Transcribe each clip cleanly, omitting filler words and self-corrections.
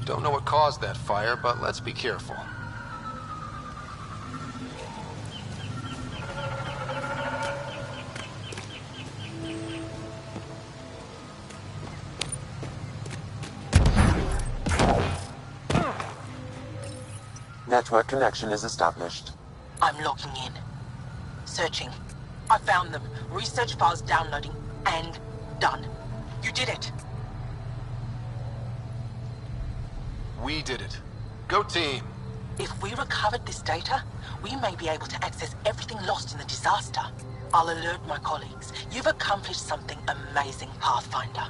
Don't know what caused that fire, but let's be careful. Network connection is established. I'm logging in. Searching. I found them. Research files downloading. And done. You did it. We did it. Go team. If we recovered this data, we may be able to access everything lost in the disaster. I'll alert my colleagues. You've accomplished something amazing, Pathfinder.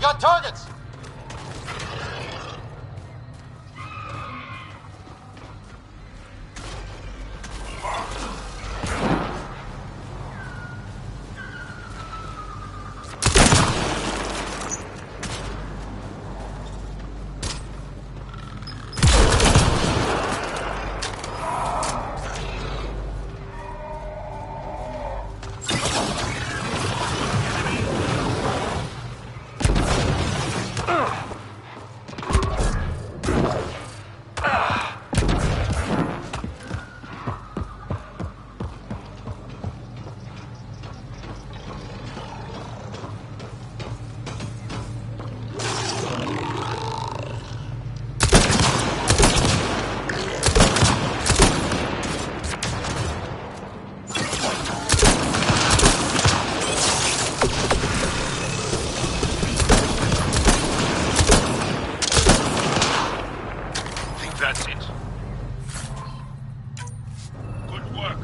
Got targets! That's it. Good work.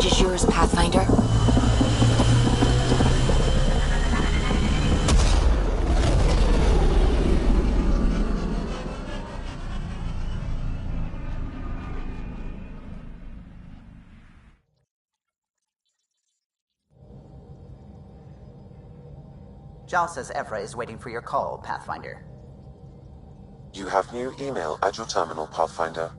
stage is yours, Pathfinder. Jal says Evra is waiting for your call, Pathfinder. You have new email at your terminal, Pathfinder.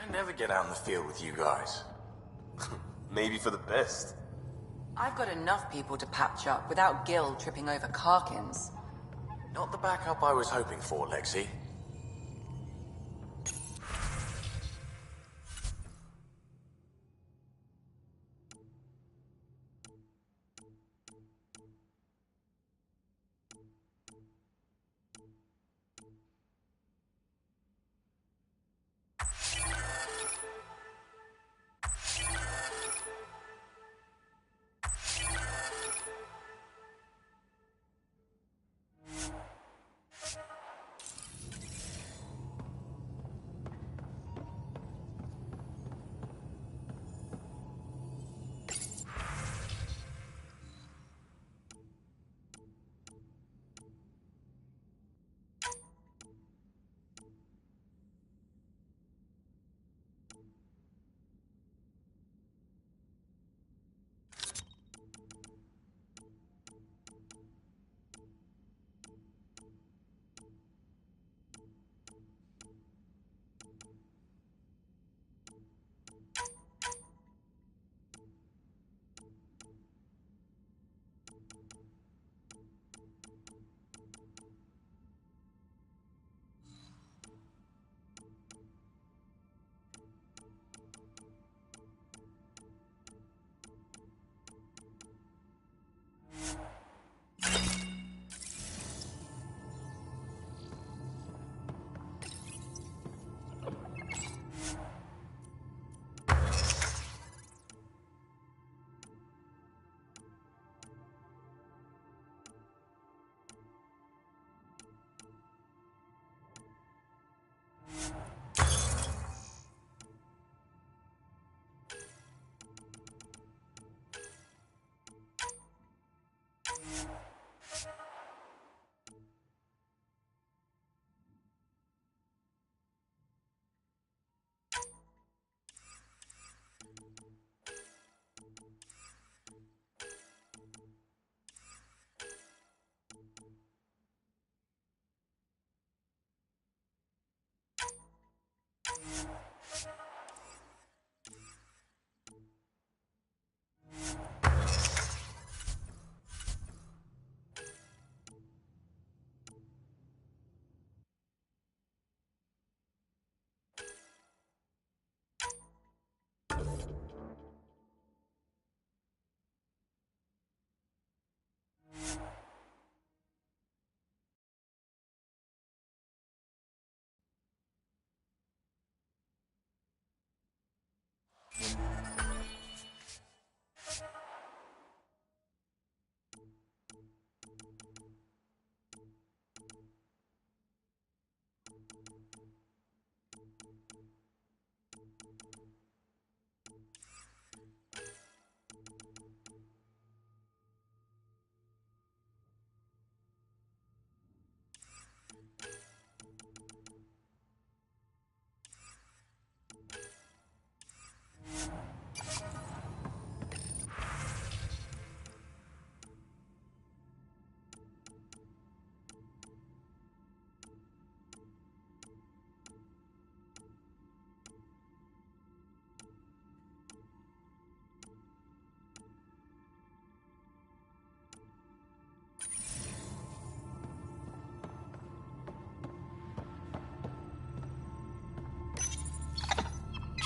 I never get out in the field with you guys. Maybe for the best. I've got enough people to patch up without Gil tripping over Karkins. Not the backup I was hoping for, Lexi.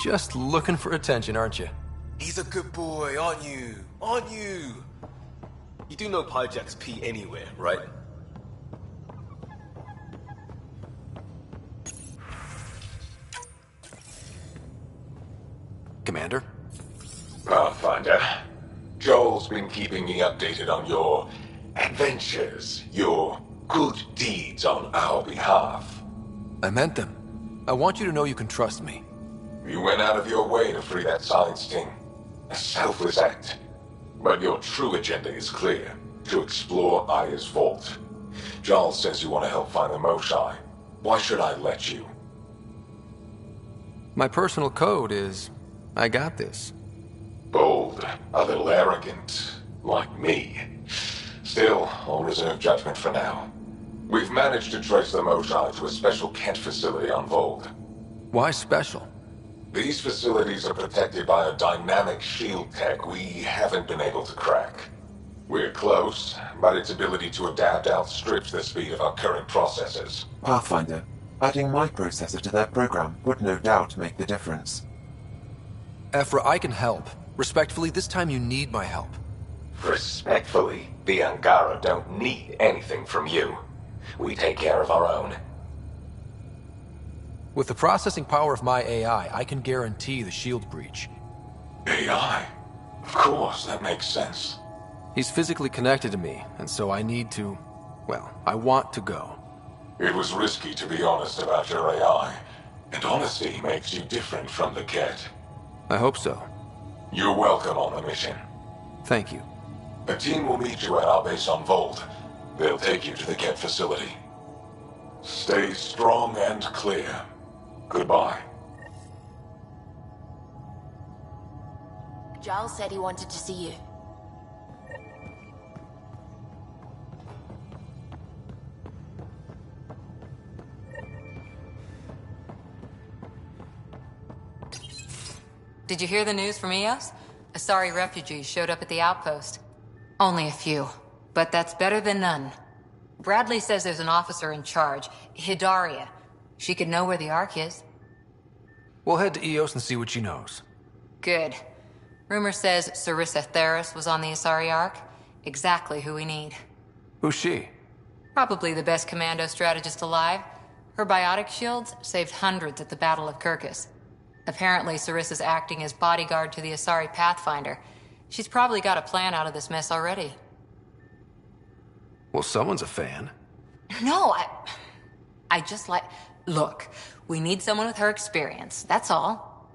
Just looking for attention, aren't you? He's a good boy, aren't you? Aren't you? You do know Pyjack's pee anywhere, right? Commander? Pathfinder, Joel's been keeping me updated on your adventures, your good deeds on our behalf. I meant them. I want you to know you can trust me. You went out of your way to free that science team. A selfless act. But your true agenda is clear. To explore Aya's vault. Joel says you want to help find the Moshai. Why should I let you? My personal code is, I got this. Bold, a little arrogant, like me. Still, I'll reserve judgment for now. We've managed to trace the Moshai to a special Kent facility on Vold. Why special? These facilities are protected by a dynamic shield tech we haven't been able to crack. We're close, but its ability to adapt outstrips the speed of our current processors. Pathfinder, adding my processor to their program would no doubt make the difference. Ephra, I can help. Respectfully, this time you need my help. Respectfully, the Angara don't need anything from you. We take care of our own. With the processing power of my AI, I can guarantee the shield breach. AI? Of course, that makes sense. He's physically connected to me, and so I need to... well, I want to go. It was risky to be honest about your AI, and honesty makes you different from the Ket. I hope so. You're welcome on the mission. Thank you. A team will meet you at our base on Vold. They'll take you to the Ket facility. Stay strong and clear. Goodbye. Giles said he wanted to see you. Did you hear the news from Eos? Asari refugees showed up at the outpost. Only a few, but that's better than none. Bradley says there's an officer in charge, Hidaria. She could know where the Ark is. We'll head to Eos and see what she knows. Good. Rumor says Sarissa Theris was on the Asari Ark. Exactly who we need. Who's she? Probably the best commando strategist alive. Her biotic shields saved hundreds at the Battle of Kirkus. Apparently, Sarissa's acting as bodyguard to the Asari Pathfinder. She's probably got a plan out of this mess already. Well, someone's a fan. No, I just like... Look, we need someone with her experience, that's all.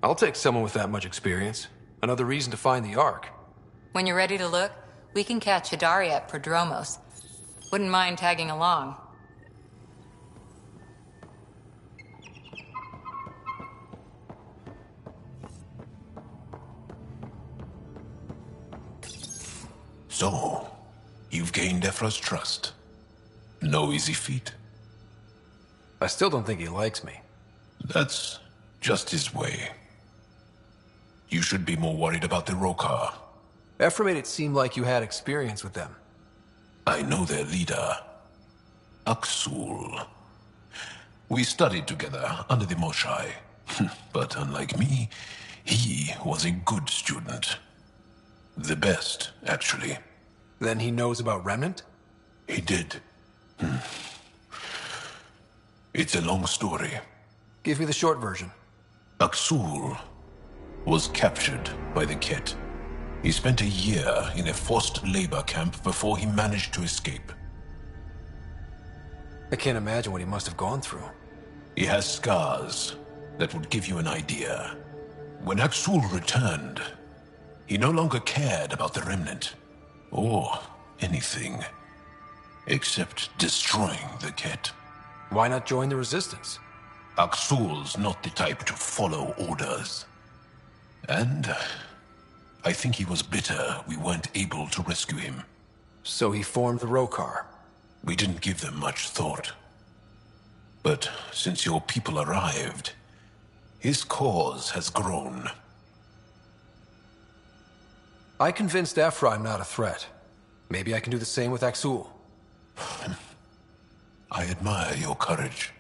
I'll take someone with that much experience. Another reason to find the Ark. When you're ready to look, we can catch Hidaria at Prodromos. Wouldn't mind tagging along. So, you've gained Ephra's trust. No easy feat. I still don't think he likes me. That's just his way. You should be more worried about the Rokar. Ephra made it seem like you had experience with them. I know their leader, Aksul. We studied together under the Moshai. But unlike me, he was a good student. The best, actually. Then he knows about Remnant? He did. It's a long story. Give me the short version. Aksul was captured by the Ket. He spent a year in a forced labor camp before he managed to escape. I can't imagine what he must have gone through. He has scars that would give you an idea. When Aksul returned, he no longer cared about the Remnant, or anything, except destroying the Ket. Why not join the Resistance? Aksul's not the type to follow orders. And I think he was bitter we weren't able to rescue him. So he formed the Rokar. We didn't give them much thought. But since your people arrived, his cause has grown. I convinced Ephra I'm not a threat. Maybe I can do the same with Aksul. I admire your courage.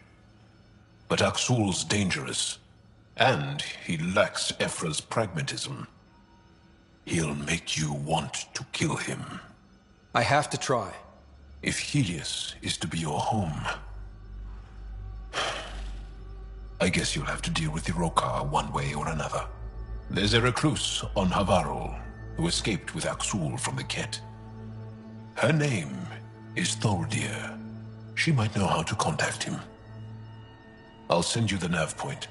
But Aksul's dangerous. And he lacks Ephra's pragmatism. He'll make you want to kill him. I have to try. If Helios is to be your home, I guess you'll have to deal with the Rokar one way or another. There's a recluse on Havarul who escaped with Aksul from the Ket. Her name is Thordir. She might know how to contact him. I'll send you the nav point.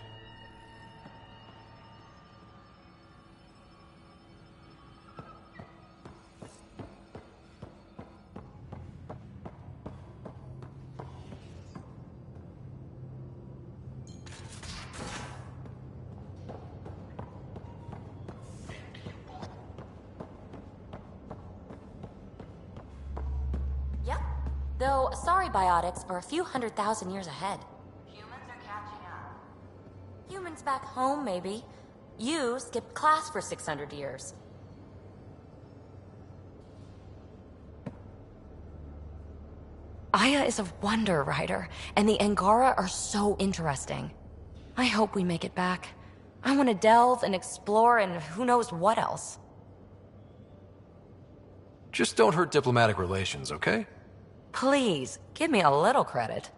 Yep. Though Asari biotics are a few 100,000 years ahead. Humans are catching up. Humans back home, maybe. You skipped class for 600 years. Aya is a wonder, Ryder, and the Angara are so interesting. I hope we make it back. I want to delve and explore and who knows what else. Just don't hurt diplomatic relations, okay? Please, give me a little credit.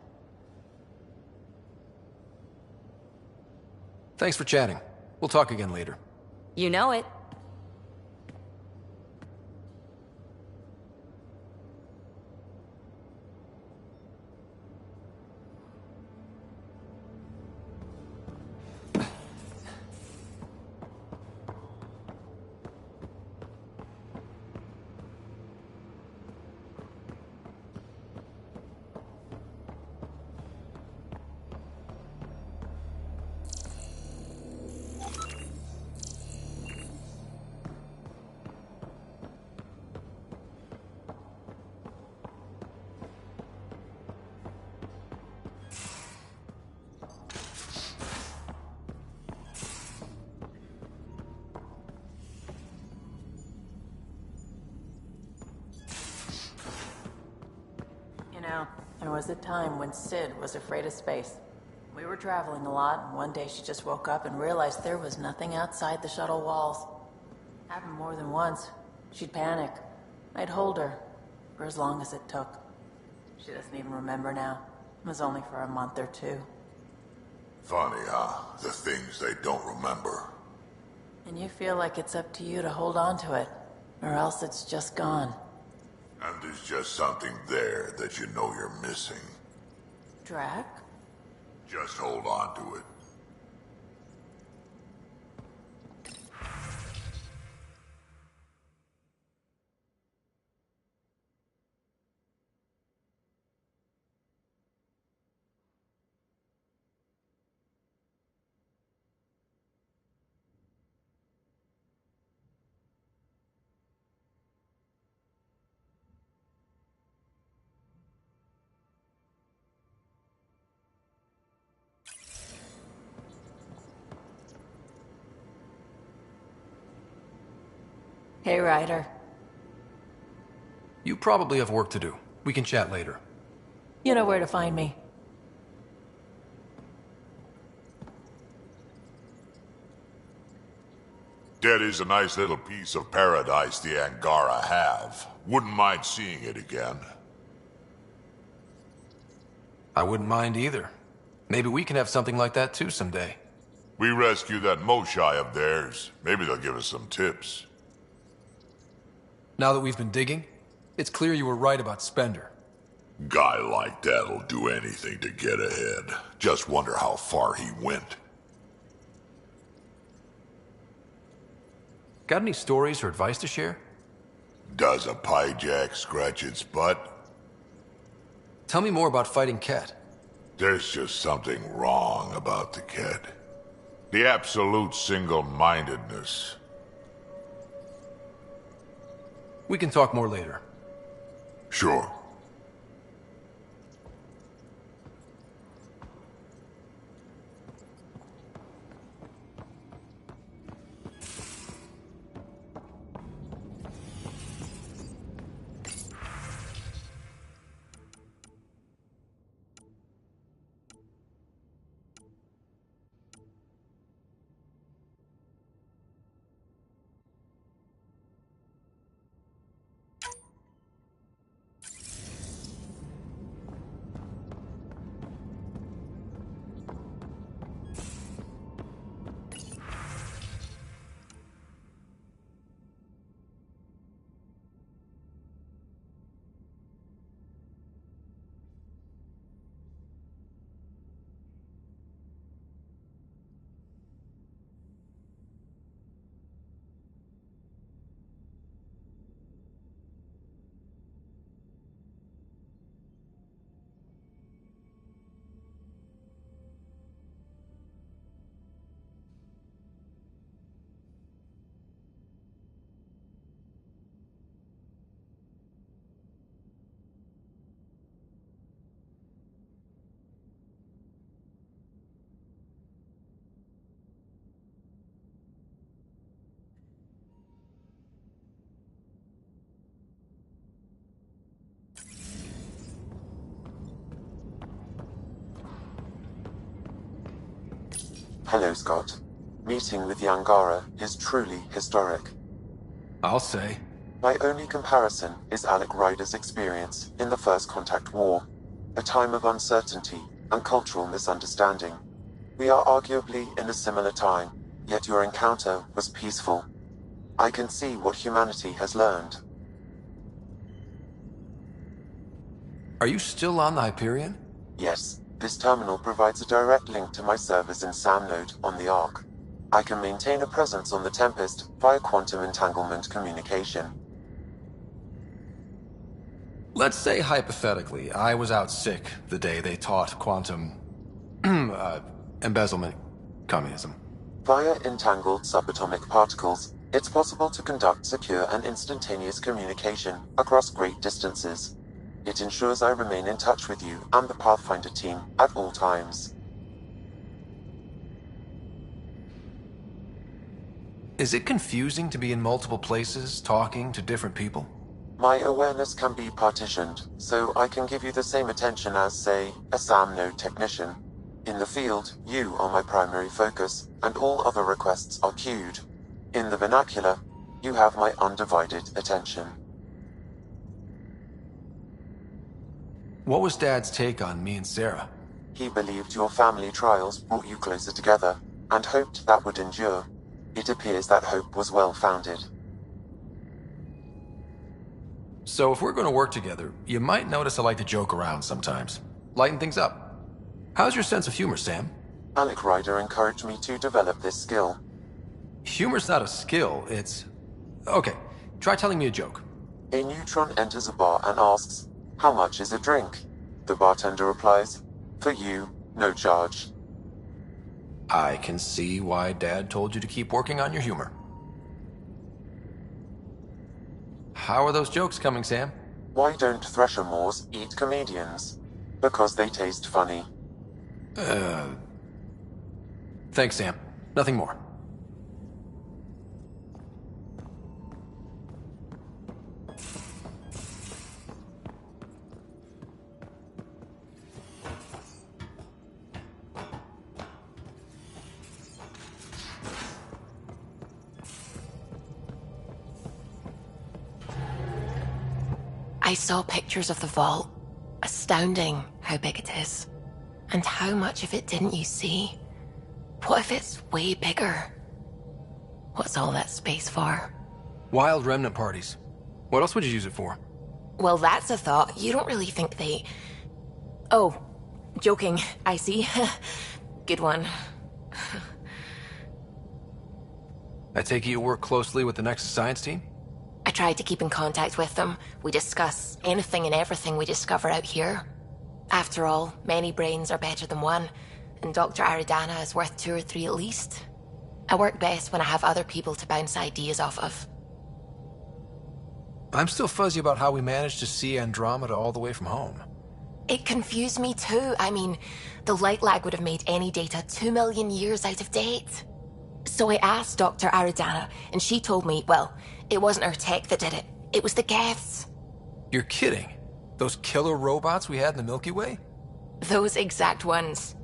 Thanks for chatting. We'll talk again later. You know it. There was a time when Sid was afraid of space. We were traveling a lot, and one day she just woke up and realized there was nothing outside the shuttle walls. Happened more than once. She'd panic. I'd hold her, for as long as it took. She doesn't even remember now. It was only for a month or two. Funny, huh? The things they don't remember. And you feel like it's up to you to hold on to it, or else it's just gone. And there's just something there that you know you're missing. Drac? Just hold on to it. Hey, Ryder. You probably have work to do. We can chat later. You know where to find me. That is a nice little piece of paradise the Angara have. Wouldn't mind seeing it again. I wouldn't mind either. Maybe we can have something like that too someday. We rescue that Moshai of theirs. Maybe they'll give us some tips. Now that we've been digging, it's clear you were right about Spender. Guy like that'll do anything to get ahead. Just wonder how far he went. Got any stories or advice to share? Does a pyjak scratch its butt? Tell me more about fighting Ket. There's just something wrong about the Ket. The absolute single-mindedness. We can talk more later. Sure. Hello, Scott. Meeting with the Angara is truly historic. I'll say. My only comparison is Alec Ryder's experience in the First Contact War, a time of uncertainty and cultural misunderstanding. We are arguably in a similar time, yet your encounter was peaceful. I can see what humanity has learned. Are you still on the Hyperion? Yes, this terminal provides a direct link to my servers in SAM node on the Ark. I can maintain a presence on the Tempest via quantum entanglement communication. Let's say hypothetically, I was out sick the day they taught quantum embezzlement communism. Via entangled subatomic particles, it's possible to conduct secure and instantaneous communication across great distances. It ensures I remain in touch with you and the Pathfinder team at all times. Is it confusing to be in multiple places, talking to different people? My awareness can be partitioned, so I can give you the same attention as, say, a SAM node technician. In the field, you are my primary focus, and all other requests are queued. In the vernacular, you have my undivided attention. What was Dad's take on me and Sarah? He believed your family trials brought you closer together, and hoped that would endure. It appears that hope was well-founded. So if we're going to work together, you might notice I like to joke around sometimes. Lighten things up. How's your sense of humor, Sam? Alec Ryder encouraged me to develop this skill. Humor's not a skill, it's... Okay, try telling me a joke. A neutron enters a bar and asks, "How much is a drink?" The bartender replies, "For you, no charge." I can see why Dad told you to keep working on your humor. How are those jokes coming, Sam? Why don't Thresher Moors eat comedians? Because they taste funny. Thanks, Sam. Nothing more. I saw pictures of the vault. Astounding how big it is. And how much of it didn't you see? What if it's way bigger? What's all that space for? Wild remnant parties. What else would you use it for? Well, that's a thought. You don't really think they... Oh, joking. I see. Good one. I take it you work closely with the Nexus science team? I tried to keep in contact with them. We discuss anything and everything we discover out here. After all, many brains are better than one, and Dr. Aridana is worth 2 or 3 at least. I work best when I have other people to bounce ideas off of. I'm still fuzzy about how we managed to see Andromeda all the way from home. It confused me too. I mean, the light lag would have made any data 2 million years out of date. So I asked Dr. Aridana, and she told me, well, it wasn't her tech that did it. It was the Geths. You're kidding. Those killer robots we had in the Milky Way? Those exact ones.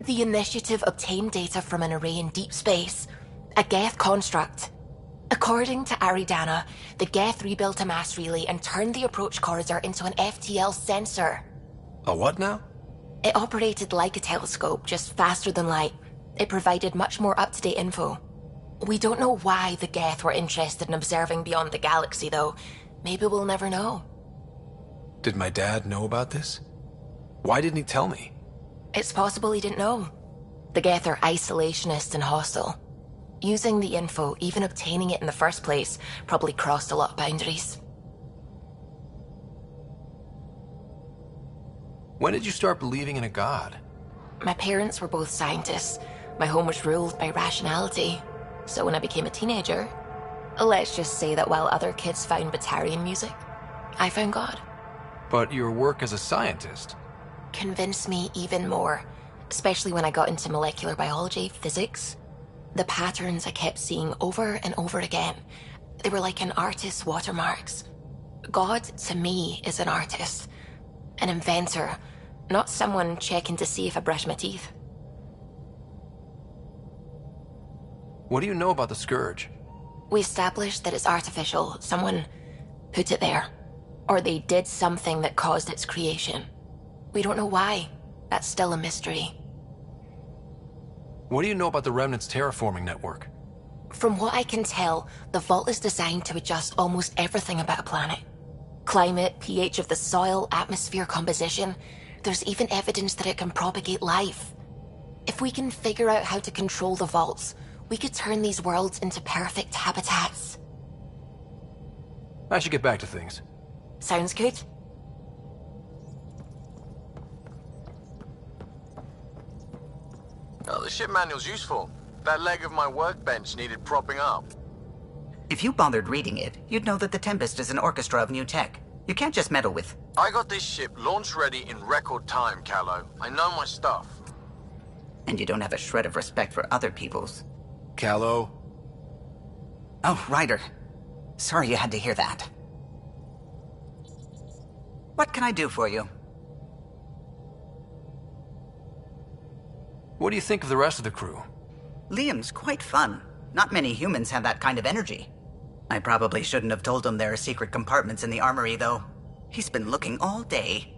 The Initiative obtained data from an array in deep space, a Geth construct. According to Aridana, the Geth rebuilt a mass relay and turned the approach corridor into an FTL sensor. A what now? It operated like a telescope, just faster than light. It provided much more up-to-date info. We don't know why the Geth were interested in observing beyond the galaxy, though. Maybe we'll never know. Did my dad know about this? Why didn't he tell me? It's possible he didn't know. The Geth are isolationist and hostile. Using the info, even obtaining it in the first place, probably crossed a lot of boundaries. When did you start believing in a god? My parents were both scientists. My home was ruled by rationality. So when I became a teenager, let's just say that while other kids found Batarian music, I found God. But your work as a scientist Convinced me even more, especially when I got into molecular biology, physics. The patterns I kept seeing over and over again, they were like an artist's watermarks. God, to me, is an artist, an inventor, not someone checking to see if I brush my teeth. What do you know about the Scourge? We established that it's artificial. Someone put it there. Or they did something that caused its creation. We don't know why. That's still a mystery. What do you know about the Remnant's terraforming network? From what I can tell, the vault is designed to adjust almost everything about a planet. Climate, pH of the soil, atmosphere composition. There's even evidence that it can propagate life. If we can figure out how to control the vaults, we could turn these worlds into perfect habitats. I should get back to things. Sounds good. Oh, the ship manual's useful. That leg of my workbench needed propping up. If you bothered reading it, you'd know that the Tempest is an orchestra of new tech. You can't just meddle with... I got this ship launch ready in record time, Callow. I know my stuff. And you don't have a shred of respect for other people's. Callow? Oh, Ryder. Sorry you had to hear that. What can I do for you? What do you think of the rest of the crew? Liam's quite fun. Not many humans have that kind of energy. I probably shouldn't have told him there are secret compartments in the armory, though. He's been looking all day.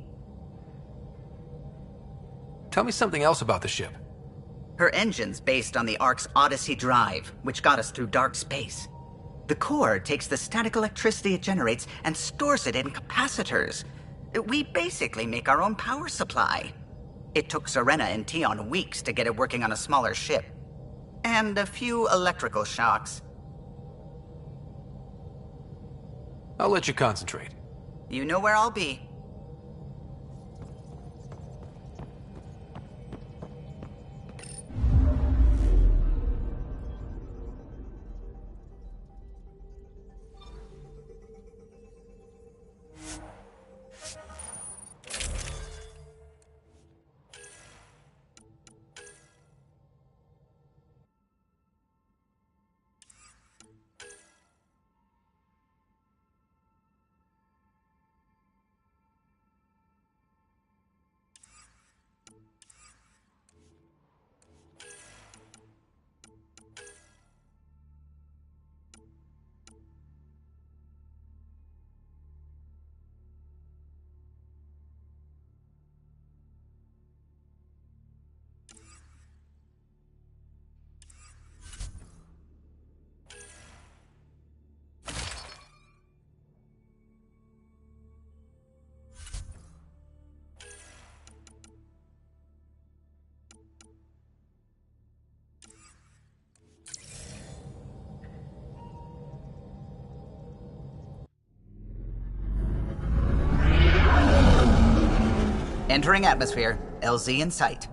Tell me something else about the ship. Her engine's based on the Ark's Odyssey drive, which got us through dark space. The core takes the static electricity it generates and stores it in capacitors. We basically make our own power supply. It took Serena and Tion weeks to get it working on a smaller ship. And a few electrical shocks. I'll let you concentrate. You know where I'll be. Entering atmosphere. LZ in sight.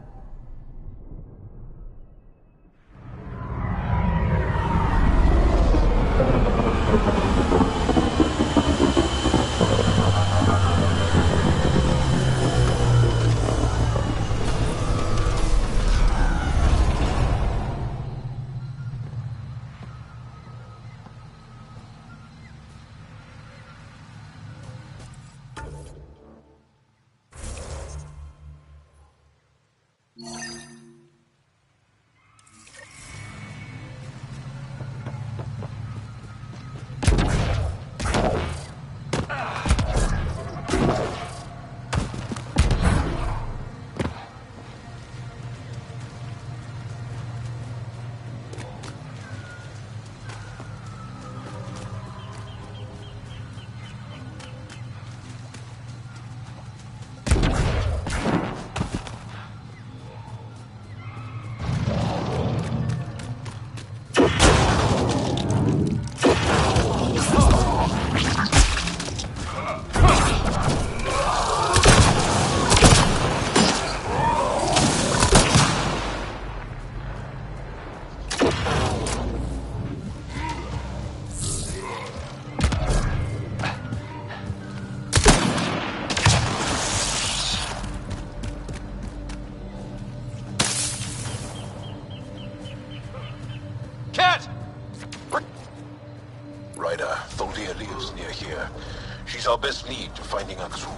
Our best lead to finding Axul.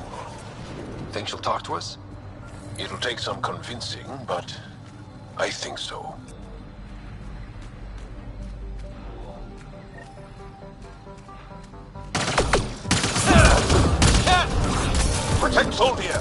Think she'll talk to us? It'll take some convincing, but I think so. Protect Soldier!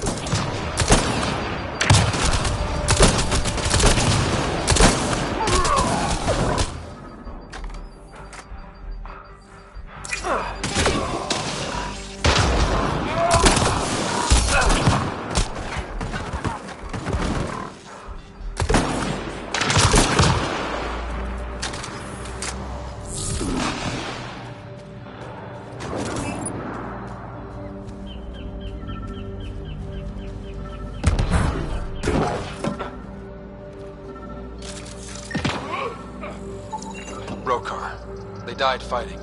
They died fighting.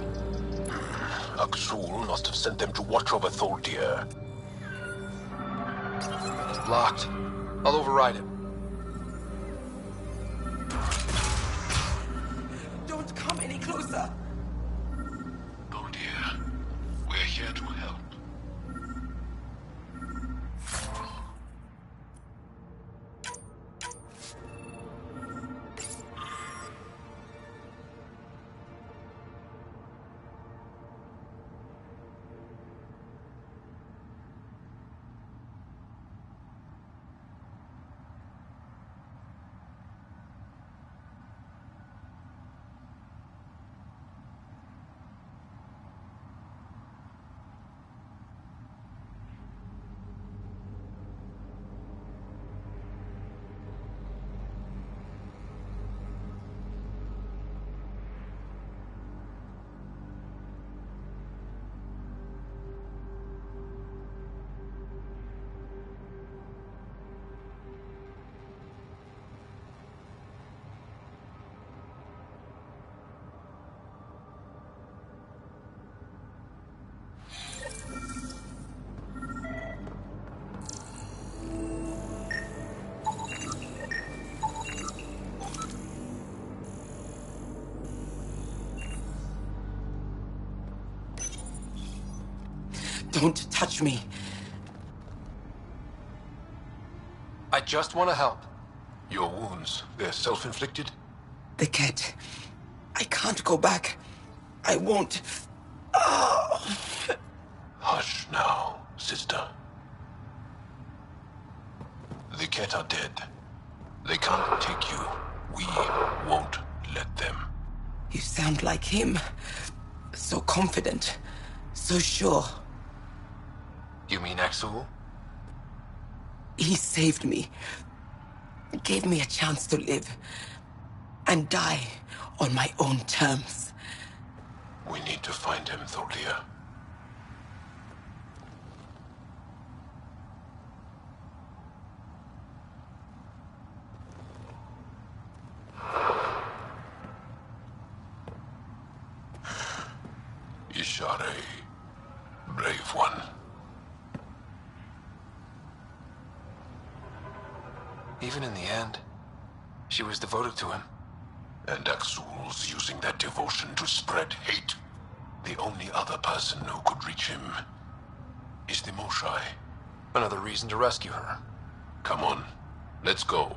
Aksul must have sent them to watch over Tholdir. Locked. I'll override it. Don't come any closer. Tholdir, we're here to help. Don't touch me. I just want to help. Your wounds, they're self-inflicted? The cat. I can't go back. I won't. Oh. Hush now, sister. The Ket are dead. They can't take you. We won't let them. You sound like him. So confident. So sure. You mean Aksul? He saved me. Gave me a chance to live. And die on my own terms. We need to find him, Tholdir. Ishare, brave one. Even in the end, she was devoted to him. And Aksul's using that devotion to spread hate. The only other person who could reach him is the Moshai. Another reason to rescue her. Come on, let's go.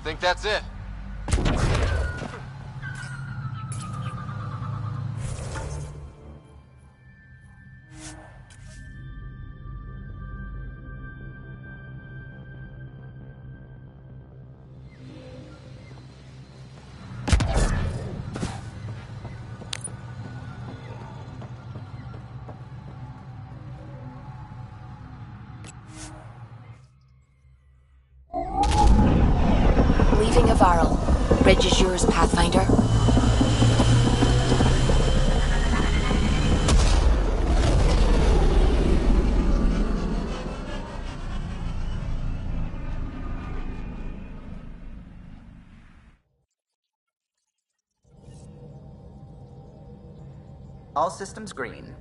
Think that's it? Navarro. Bridge is yours, Pathfinder. All systems green.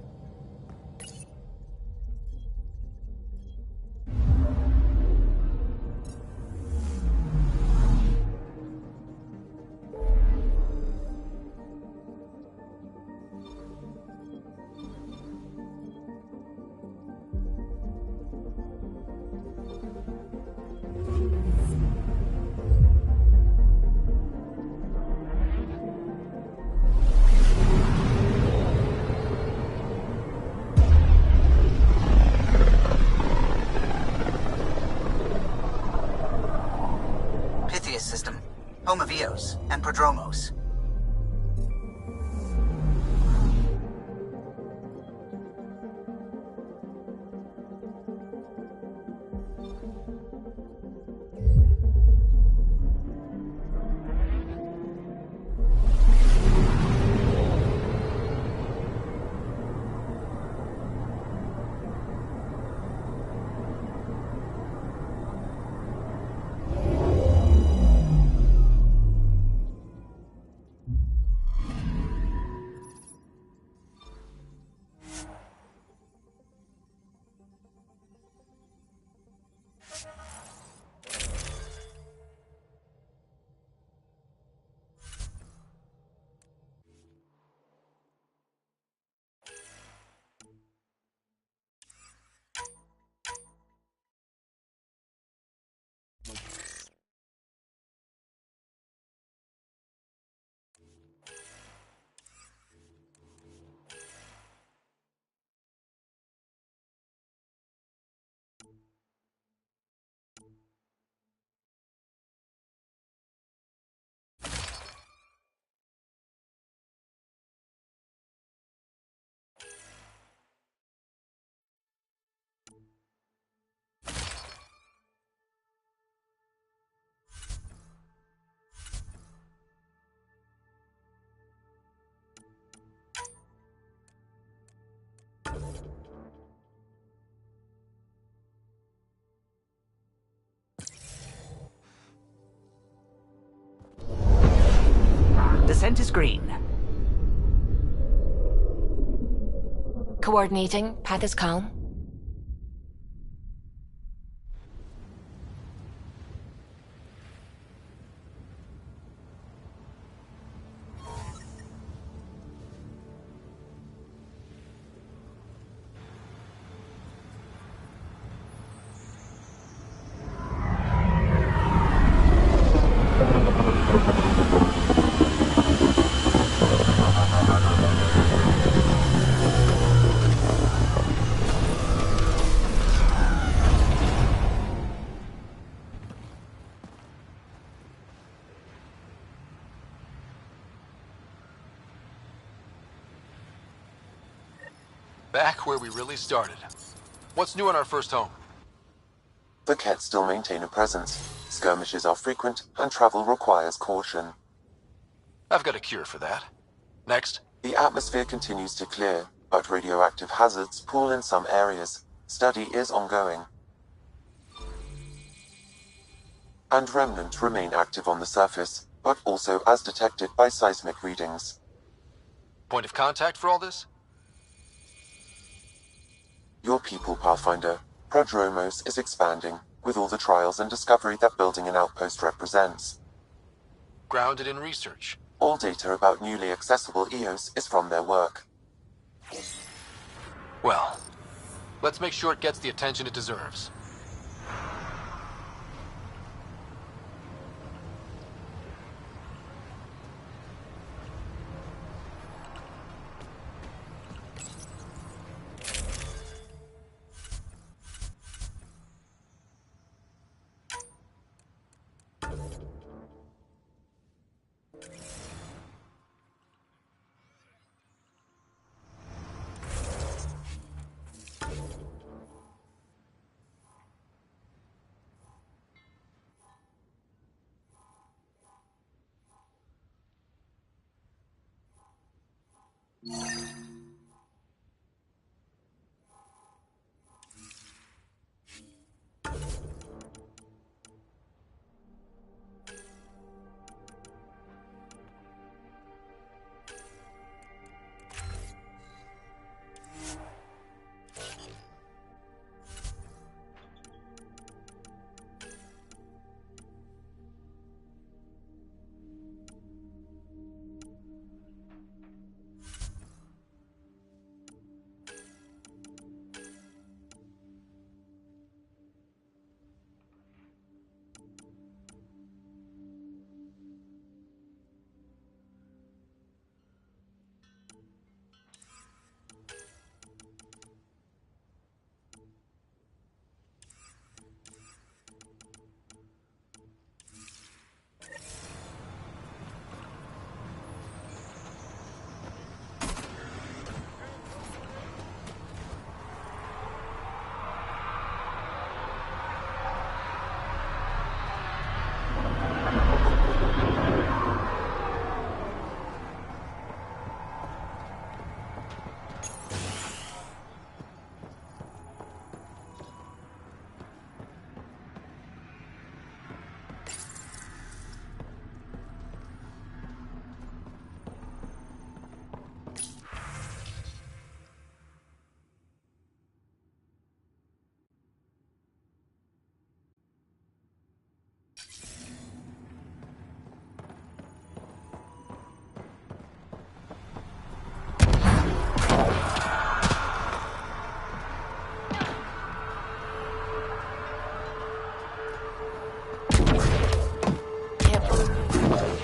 System, home of Eos and Prodromos. Descent is green. Coordinating. Path is calm. Back where we really started. What's new on our first home? The Kett still maintain a presence. Skirmishes are frequent, and travel requires caution. I've got a cure for that. Next. The atmosphere continues to clear, but radioactive hazards pool in some areas. Study is ongoing. And remnant remain active on the surface, but also as detected by seismic readings. Point of contact for all this? Your people, Pathfinder. Prodromos is expanding, with all the trials and discovery that building an outpost represents. Grounded in research. All data about newly accessible Eos is from their work. Well, let's make sure it gets the attention it deserves.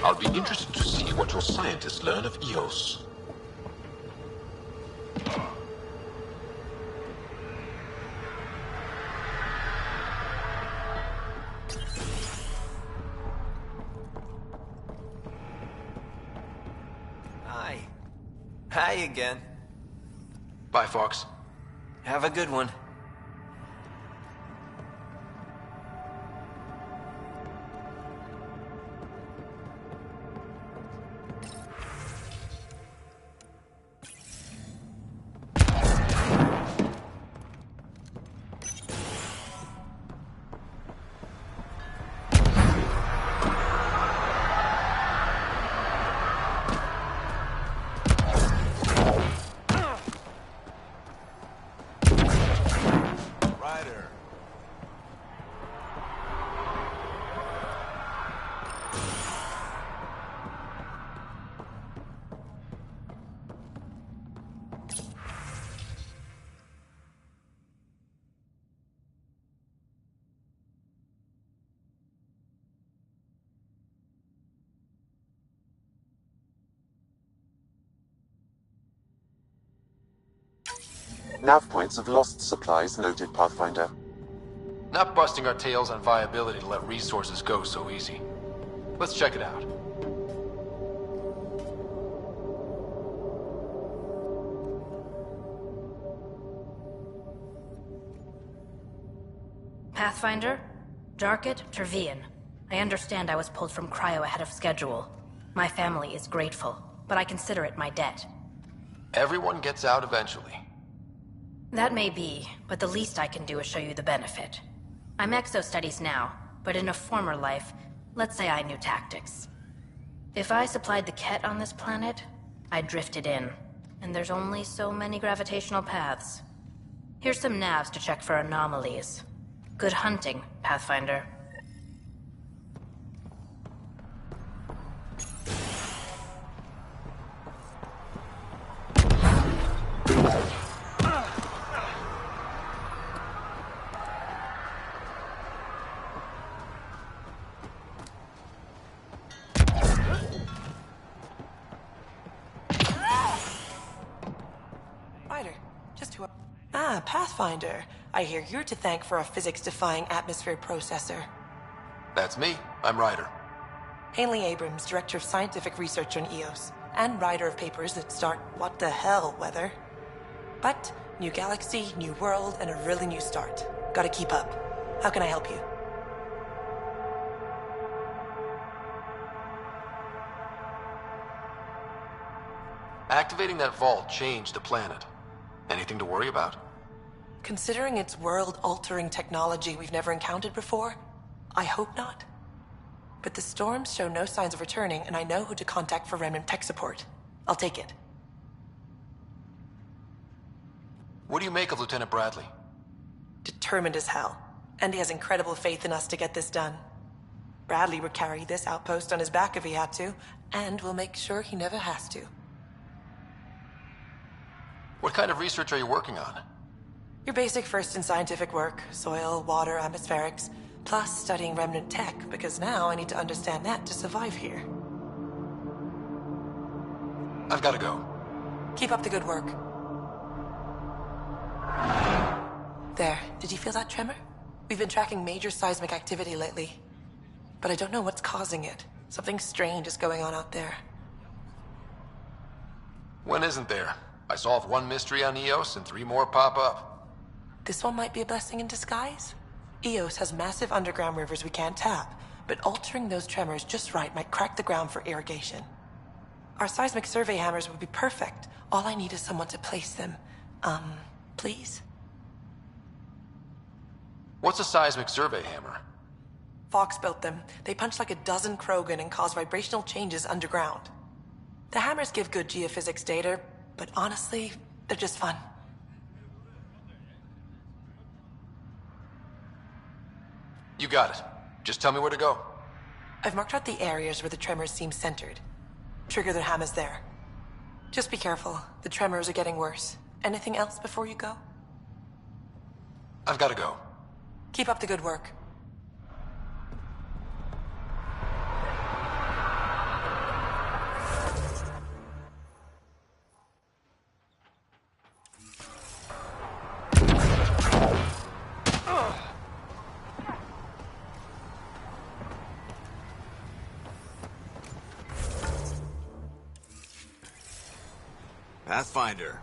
I'll be interested to see what your scientists learn of Eos. Hi. Hi again. Bye, Fox. Have a good one. Nav points of lost supplies noted, Pathfinder. Not busting our tails on viability to let resources go so easy. Let's check it out. Pathfinder? Jarkett, Tervian. I understand I was pulled from cryo ahead of schedule. My family is grateful, but I consider it my debt. Everyone gets out eventually. That may be, but the least I can do is show you the benefit. I'm exo-studies now, but in a former life, let's say I knew tactics. If I supplied the Ket on this planet, I drifted in, and there's only so many gravitational paths. Here's some navs to check for anomalies. Good hunting, Pathfinder. Pathfinder. I hear you're to thank for a physics-defying atmosphere processor. That's me. I'm Ryder. Hanley Abrams, Director of Scientific Research on Eos, and writer of papers that start what the hell weather. But, new galaxy, new world, and a really new start. Gotta keep up. How can I help you? Activating that vault changed the planet. Anything to worry about? Considering it's world-altering technology we've never encountered before, I hope not. But the storms show no signs of returning, and I know who to contact for remnant tech support. I'll take it. What do you make of Lieutenant Bradley? Determined as hell. And he has incredible faith in us to get this done. Bradley would carry this outpost on his back if he had to, and we'll make sure he never has to. What kind of research are you working on? Your basic first in scientific work, soil, water, atmospherics, plus studying remnant tech, because now I need to understand that to survive here. I've got to go. Keep up the good work. There, did you feel that tremor? We've been tracking major seismic activity lately, but I don't know what's causing it. Something strange is going on out there. When isn't there? I solved one mystery on Eos and 3 more pop up. This one might be a blessing in disguise. Eos has massive underground rivers we can't tap, but altering those tremors just right might crack the ground for irrigation. Our seismic survey hammers would be perfect. All I need is someone to place them. Please? What's a seismic survey hammer? Fox built them. They punch like a dozen Krogan and cause vibrational changes underground. The hammers give good geophysics data, but honestly, they're just fun. You got it. Just tell me where to go. I've marked out the areas where the tremors seem centered. Trigger the hammers there. Just be careful. The tremors are getting worse. Anything else before you go? I've got to go. Keep up the good work. Pathfinder.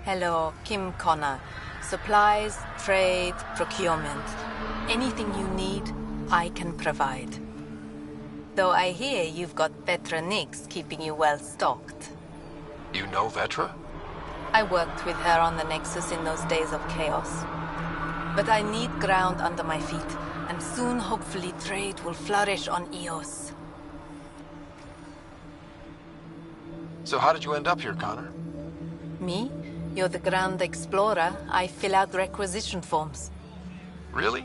Hello, Kim Connor. Supplies, trade, procurement. Anything you need, I can provide. Though I hear you've got Vetra Nix keeping you well stocked. You know Vetra? I worked with her on the Nexus in those days of chaos. But I need ground under my feet, and soon hopefully trade will flourish on Eos. So how did you end up here, Connor? Me? You're the Grand Explorer. I fill out requisition forms. Really?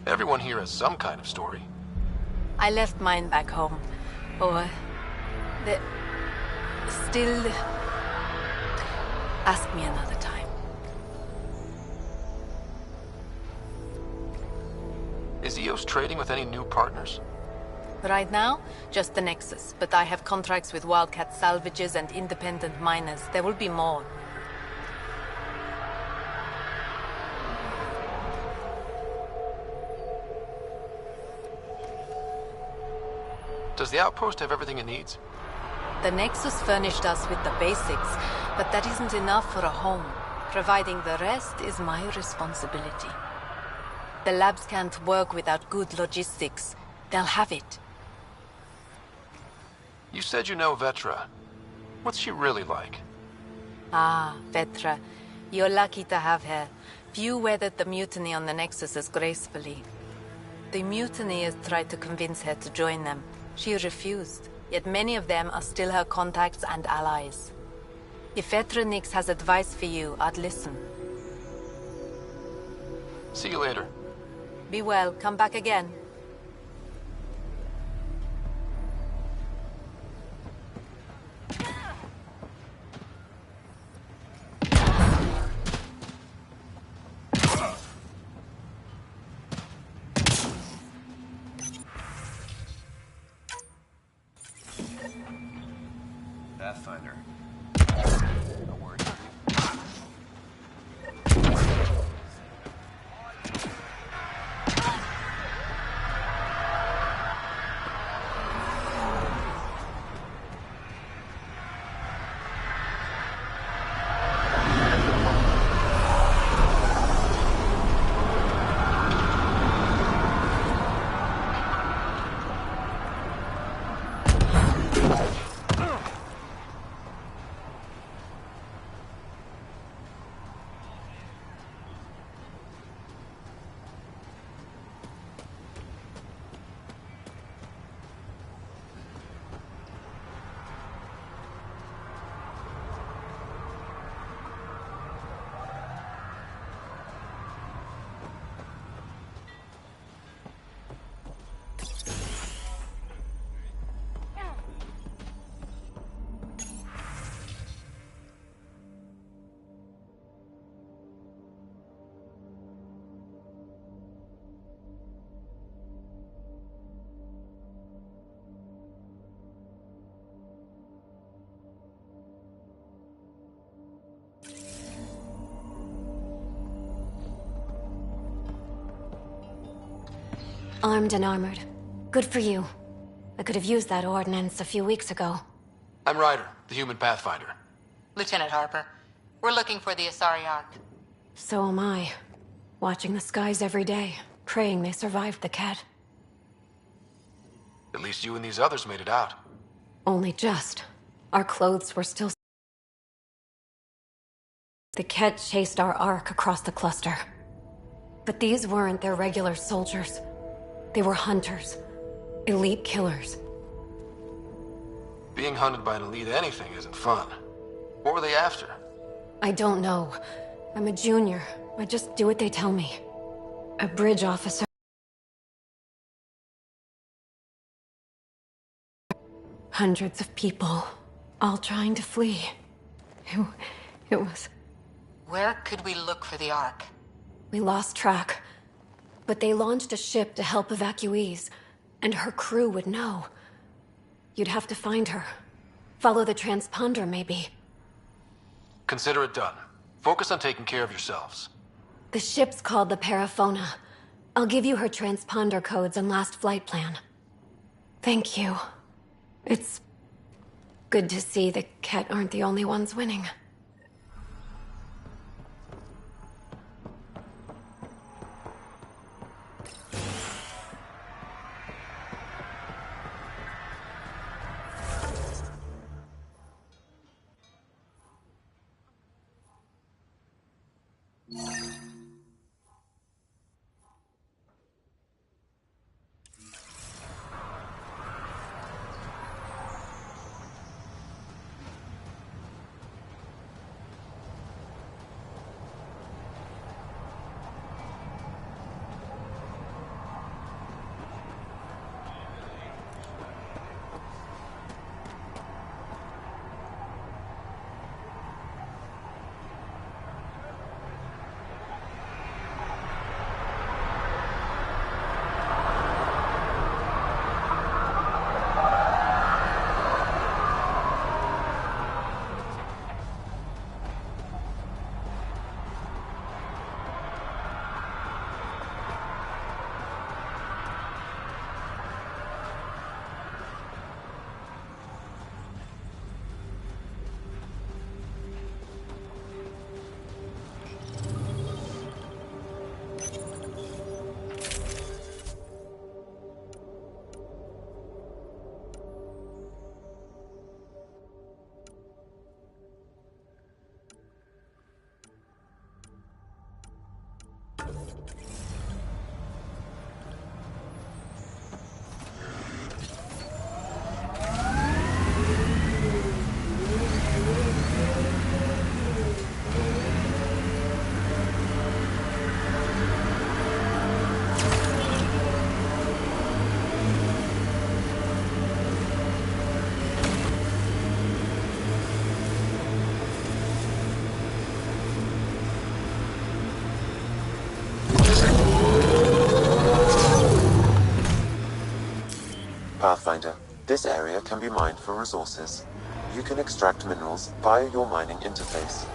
Everyone here has some kind of story. I left mine back home. Or... Still... Ask me another time. Is Eos trading with any new partners? Right now, just the Nexus. But I have contracts with Wildcat salvages and independent miners. There will be more. Does the outpost have everything it needs? The Nexus furnished us with the basics, but that isn't enough for a home. Providing the rest is my responsibility. The labs can't work without good logistics. They'll have it. You said you know Vetra. What's she really like? Ah, Petra. You're lucky to have her. Few weathered the mutiny on the Nexus as gracefully. The mutineers tried to convince her to join them. She refused, yet many of them are still her contacts and allies. If Petra Nix has advice for you, I'd listen. See you later. Be well, come back again. Pathfinder. A word. Armed and armored. Good for you. I could have used that ordnance a few weeks ago. I'm Ryder, the human pathfinder. Lieutenant Harper, we're looking for the Asari Ark. So am I. Watching the skies every day, praying they survived the Ket. At least you and these others made it out. Only just. Our clothes were still... The Ket chased our Ark across the cluster. But these weren't their regular soldiers. They were hunters. Elite killers. Being hunted by an elite anything isn't fun. What were they after? I don't know. I'm a junior. I just do what they tell me. A bridge officer. Hundreds of people, all trying to flee. It was... Where could we look for the Ark? We lost track. But they launched a ship to help evacuees, and her crew would know. You'd have to find her. Follow the transponder, maybe. Consider it done. Focus on taking care of yourselves. The ship's called the Paraphona. I'll give you her transponder codes and last flight plan. Thank you. It's good to see the Ket aren't the only ones winning. Pathfinder, this area can be mined for resources. You can extract minerals via your mining interface.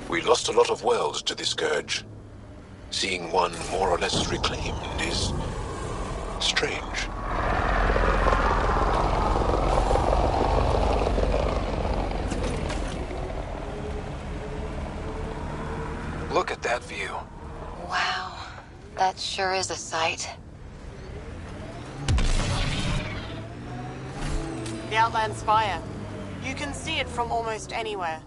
We lost a lot of worlds to this scourge. Seeing one more or less reclaimed is strange. Look at that view. Wow, that sure is a sight. The Outland Spire. You can see it from almost anywhere.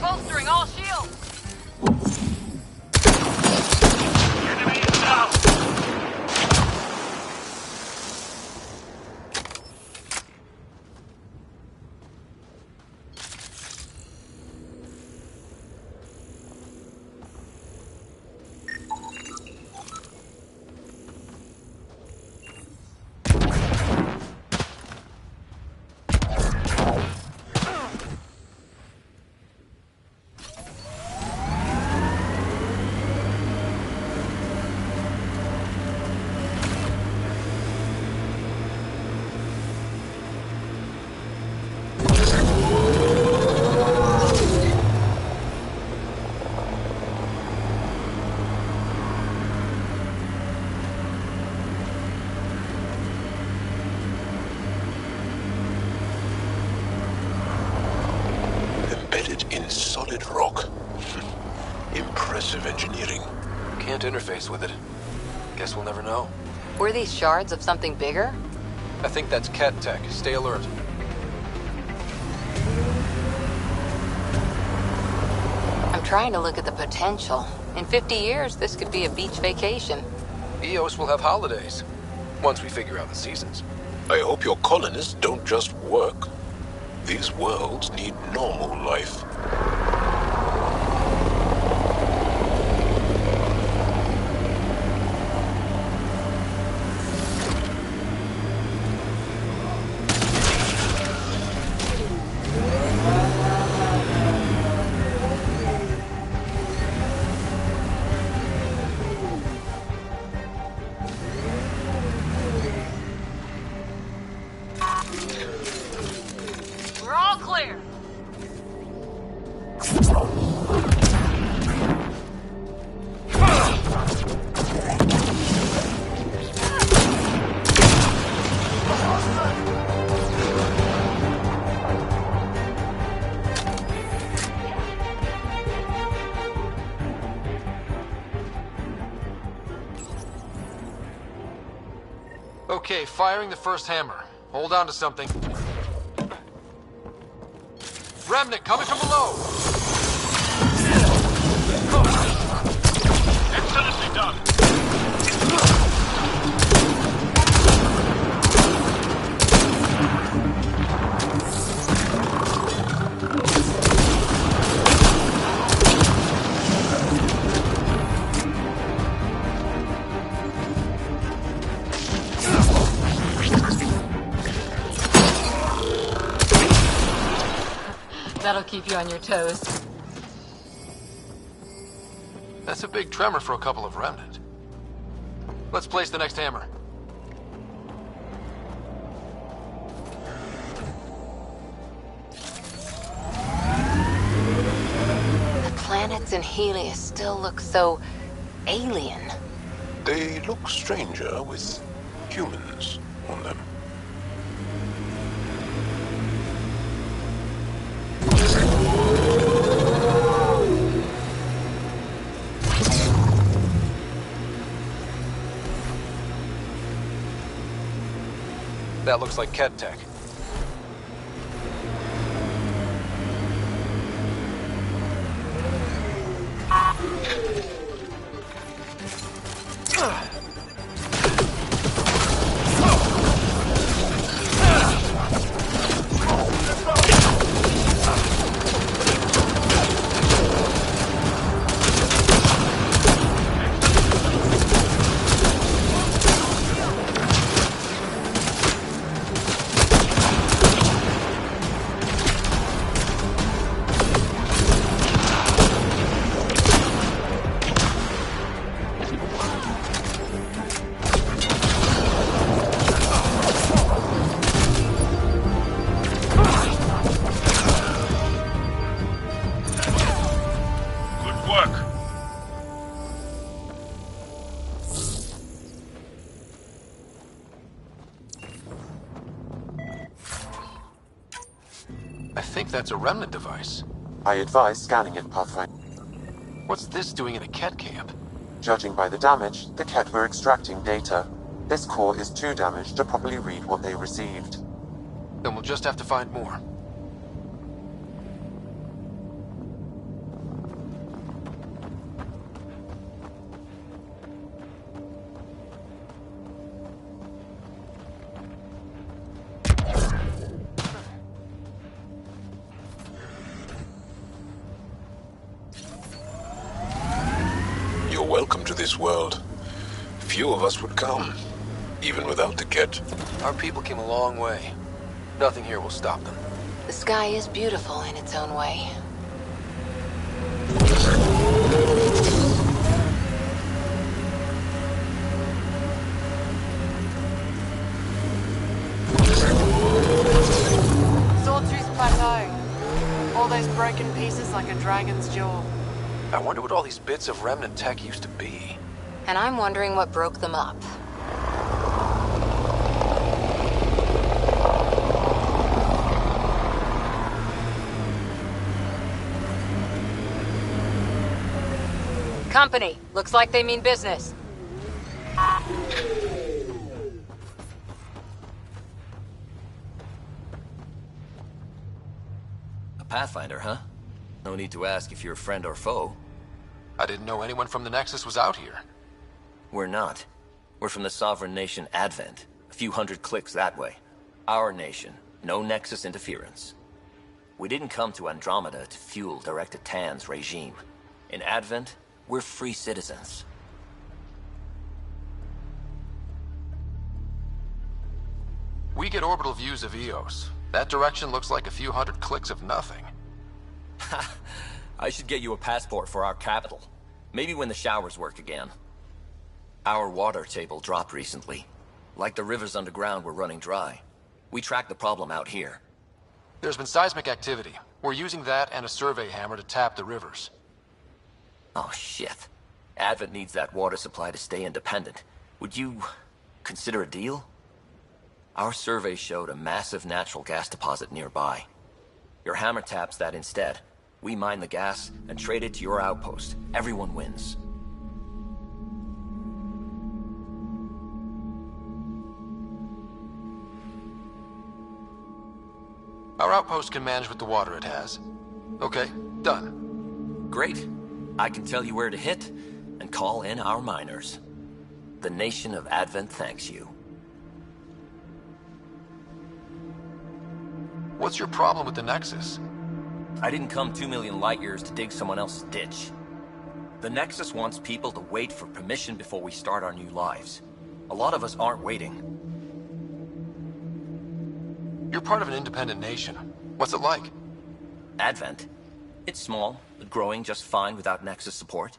Bolstering all shields! Embedded in solid rock. Impressive engineering. Can't interface with it. Guess we'll never know. Were these shards of something bigger? I think that's Ket tech. Stay alert. I'm trying to look at the potential. In 50 years, this could be a beach vacation. Eos will have holidays. Once we figure out the seasons. I hope your colonists don't just work. These worlds need normal life. We're all clear. Okay, firing the first hammer. Hold on to something. Remnant coming from below! Excellently done. That'll keep you on your toes. That's a big tremor for a couple of remnant. Let's place the next hammer. The planets in Helios still look so alien. They look stranger with humans on them. That looks like Ket tech. I think that's a remnant device. I advise scanning it, Pathfinder. What's this doing in a Ket camp? Judging by the damage, the Ket were extracting data. This core is too damaged to properly read what they received. Then we'll just have to find more. You're welcome to this world. Few of us would come, even without the Ket. Our people came a long way. Nothing here will stop them. The sky is beautiful in its own way. Sawtooth Plateau. All those broken pieces like a dragon's jaw. I wonder what all these bits of remnant tech used to be. And I'm wondering what broke them up. Company. Looks like they mean business. A Pathfinder, huh? No need to ask if you're a friend or foe. I didn't know anyone from the Nexus was out here. We're not. We're from the sovereign nation Advent. A few hundred clicks that way. Our nation. No Nexus interference. We didn't come to Andromeda to fuel Director Tan's regime. In Advent, we're free citizens. We get orbital views of Eos. That direction looks like a few hundred clicks of nothing. Ha! I should get you a passport for our capital. Maybe when the showers work again. Our water table dropped recently. Like the rivers underground were running dry. We tracked the problem out here. There's been seismic activity. We're using that and a survey hammer to tap the rivers. Oh, shit. Advent needs that water supply to stay independent. Would you consider a deal? Our survey showed a massive natural gas deposit nearby. Your hammer taps that instead. We mine the gas and trade it to your outpost. Everyone wins. Our outpost can manage with the water it has. Okay, done. Great. I can tell you where to hit and call in our miners. The nation of Advent thanks you. What's your problem with the Nexus? I didn't come 2 million light years to dig someone else's ditch. The Nexus wants people to wait for permission before we start our new lives. A lot of us aren't waiting. You're part of an independent nation. What's it like? Advent? It's small, but growing just fine without Nexus support.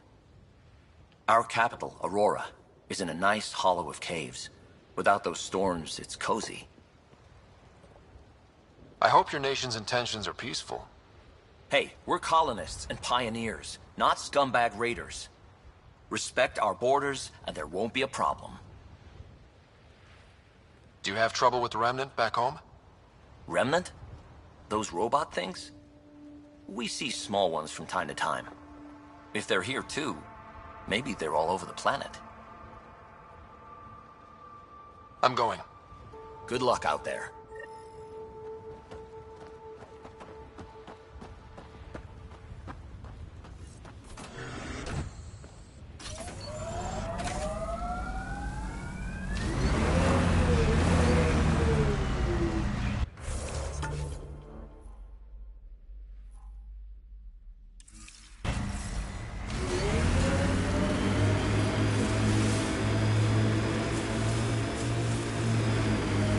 Our capital, Aurora, is in a nice hollow of caves. Without those storms, it's cozy. I hope your nation's intentions are peaceful. Hey, we're colonists and pioneers, not scumbag raiders. Respect our borders, and there won't be a problem. Do you have trouble with the Remnant back home? Remnant? Those robot things? We see small ones from time to time. If they're here too, maybe they're all over the planet. I'm going. Good luck out there.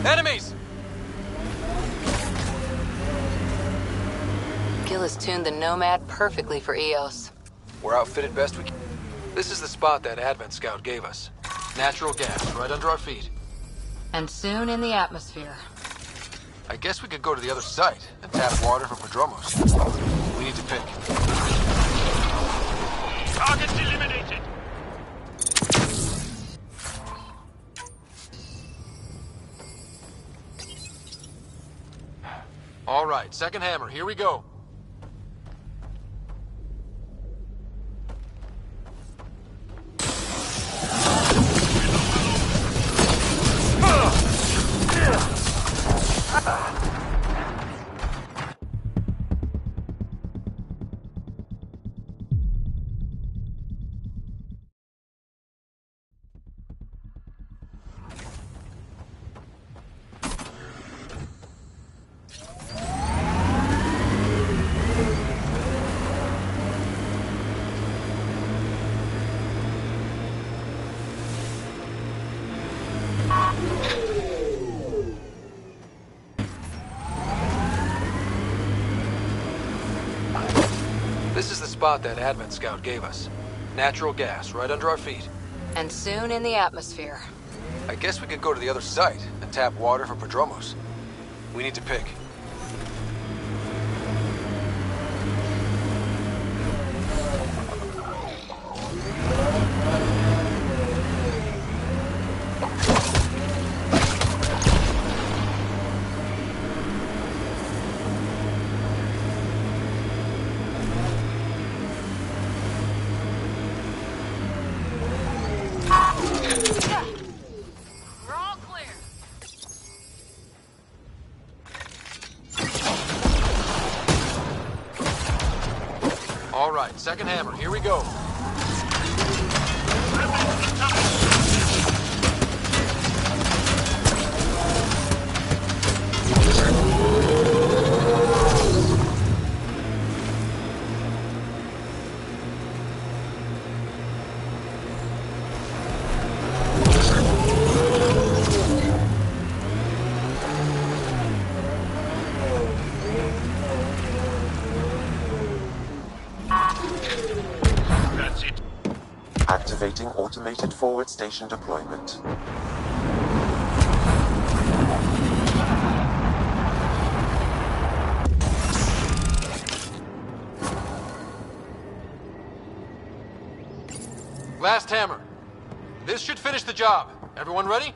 Enemies! Gil has tuned the Nomad perfectly for Eos. We're outfitted best we can. This is the spot that Advent Scout gave us. Natural gas, right under our feet. And soon in the atmosphere. I guess we could go to the other site and tap water for Prodromos. We need to pick. Targets eliminated! All right, second hammer, here we go. This is the spot that Advent Scout gave us. Natural gas, right under our feet. And soon in the atmosphere. I guess we could go to the other site and tap water from Prodromos. We need to pick. We're all clear. All right, second hammer, here we go. That's it. Activating automated forward station deployment. Last hammer. This should finish the job. Everyone ready?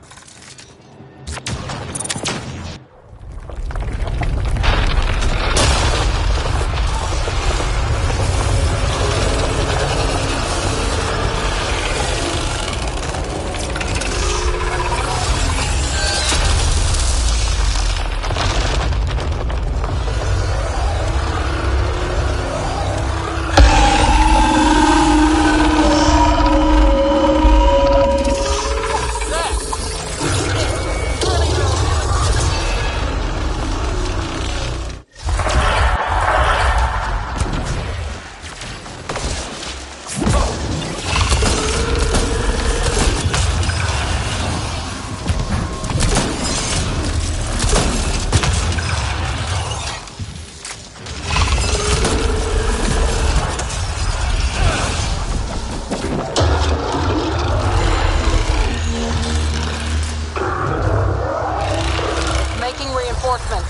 Making reinforcements.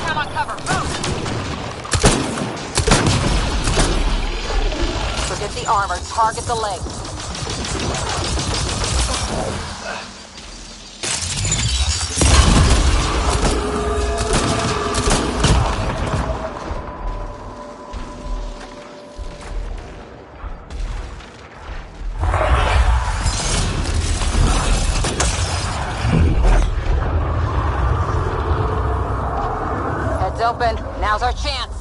Come on, cover. Move! Forget the armor. Target the legs. Heads open. Now's our chance.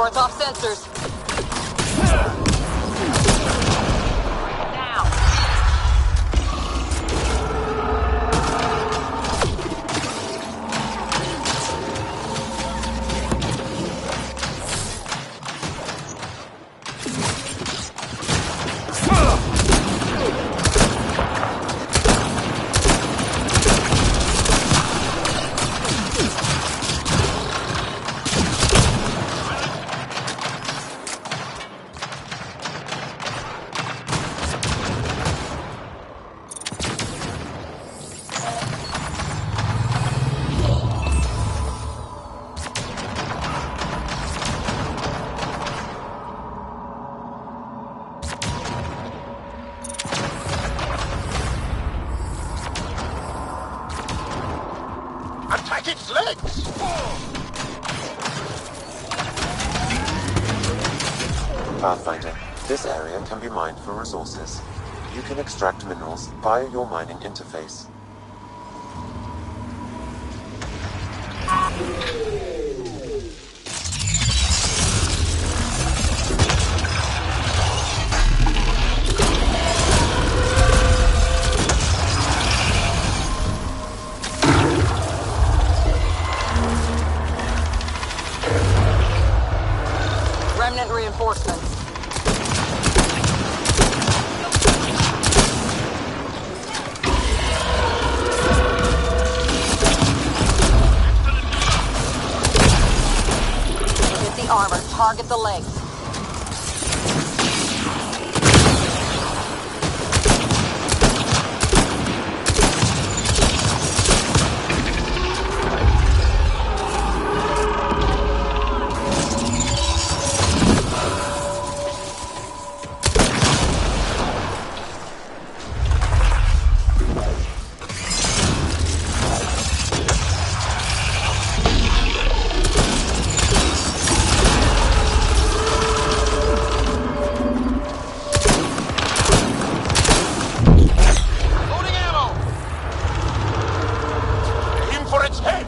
North off sensors. Attack its legs! Pathfinder, this area can be mined for resources. You can extract minerals via your mining interface. Remnant reinforcements. Hit the armor. Target the legs. For its head!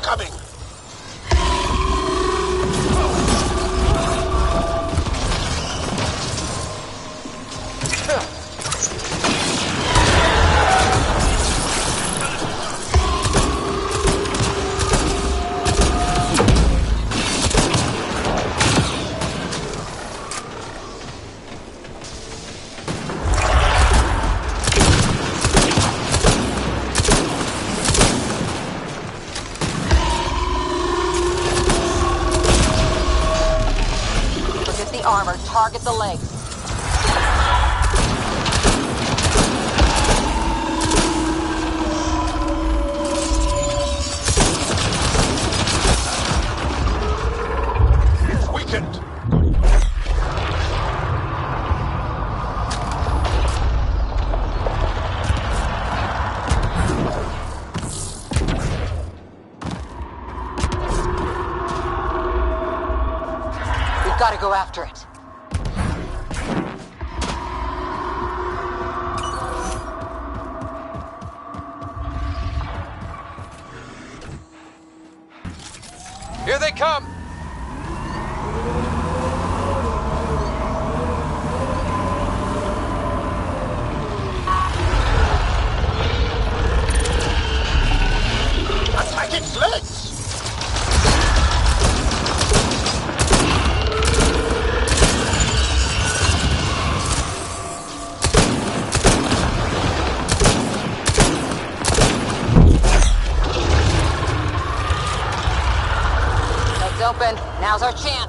Coming! Armor. Target the legs. Weakened! We've got to go after it. Here they come! legs! Legs open. Now's our chance.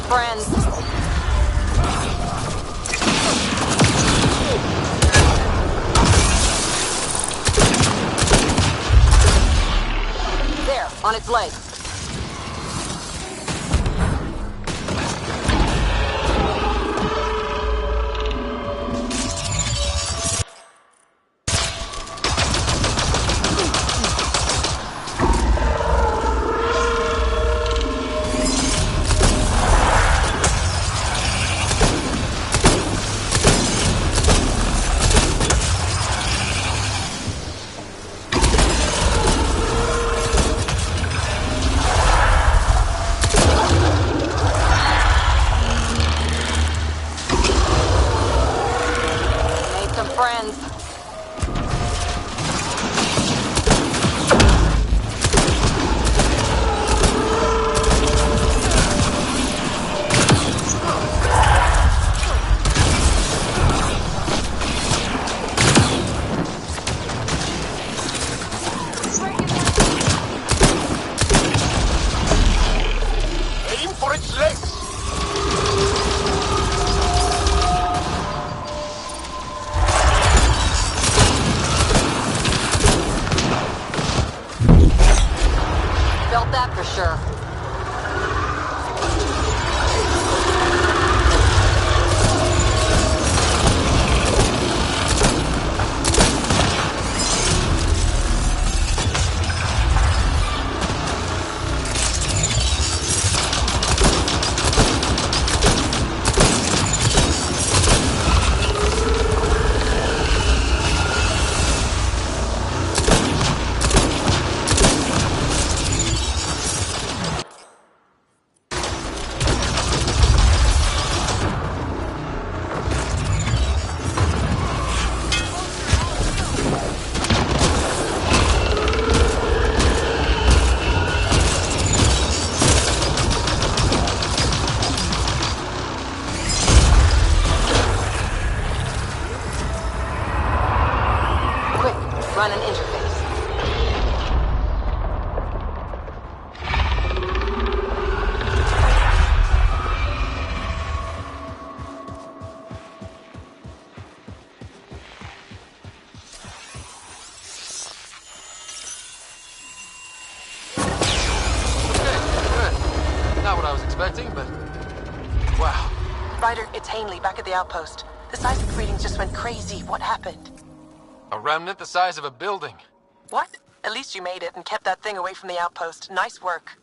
Friends. There, on its legs. Friends. Aim for its legs! Felt that for sure. Run an interface. Not what I was expecting, but wow. Ryder, it's Hanley back at the outpost. The seismic readings just went crazy. What happened? A remnant the size of a building. What? At least you made it and kept that thing away from the outpost. Nice work.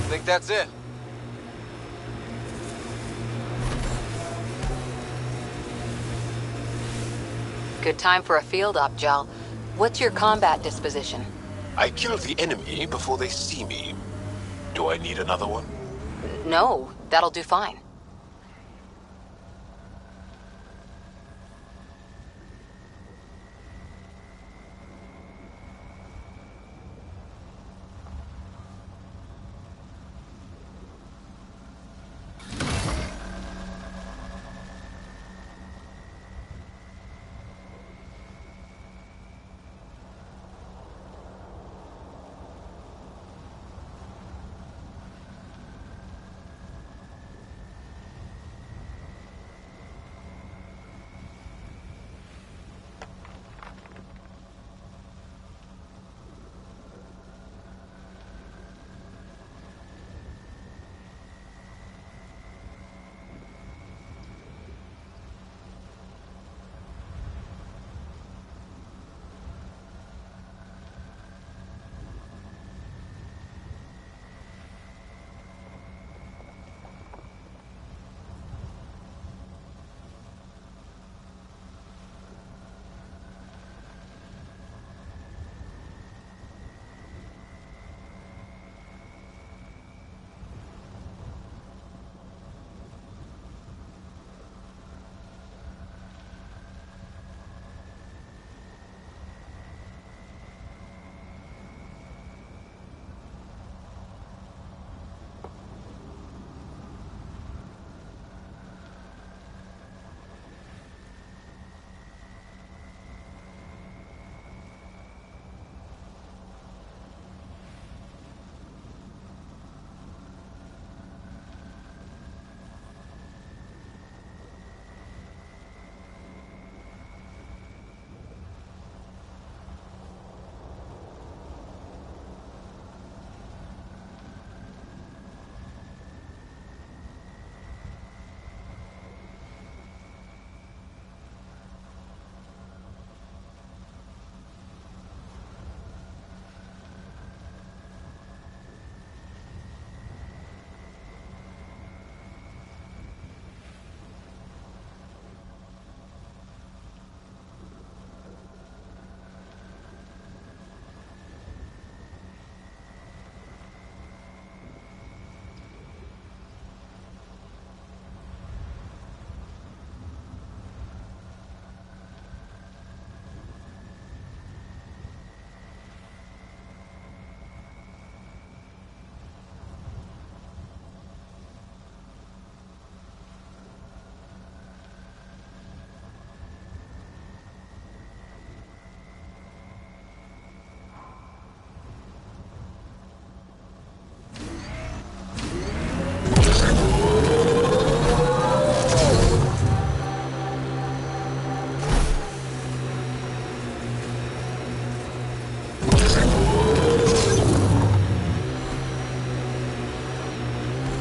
Think that's it? Good time for a field op, Jal. What's your combat disposition? I kill the enemy before they see me. Do I need another one? No, that'll do fine.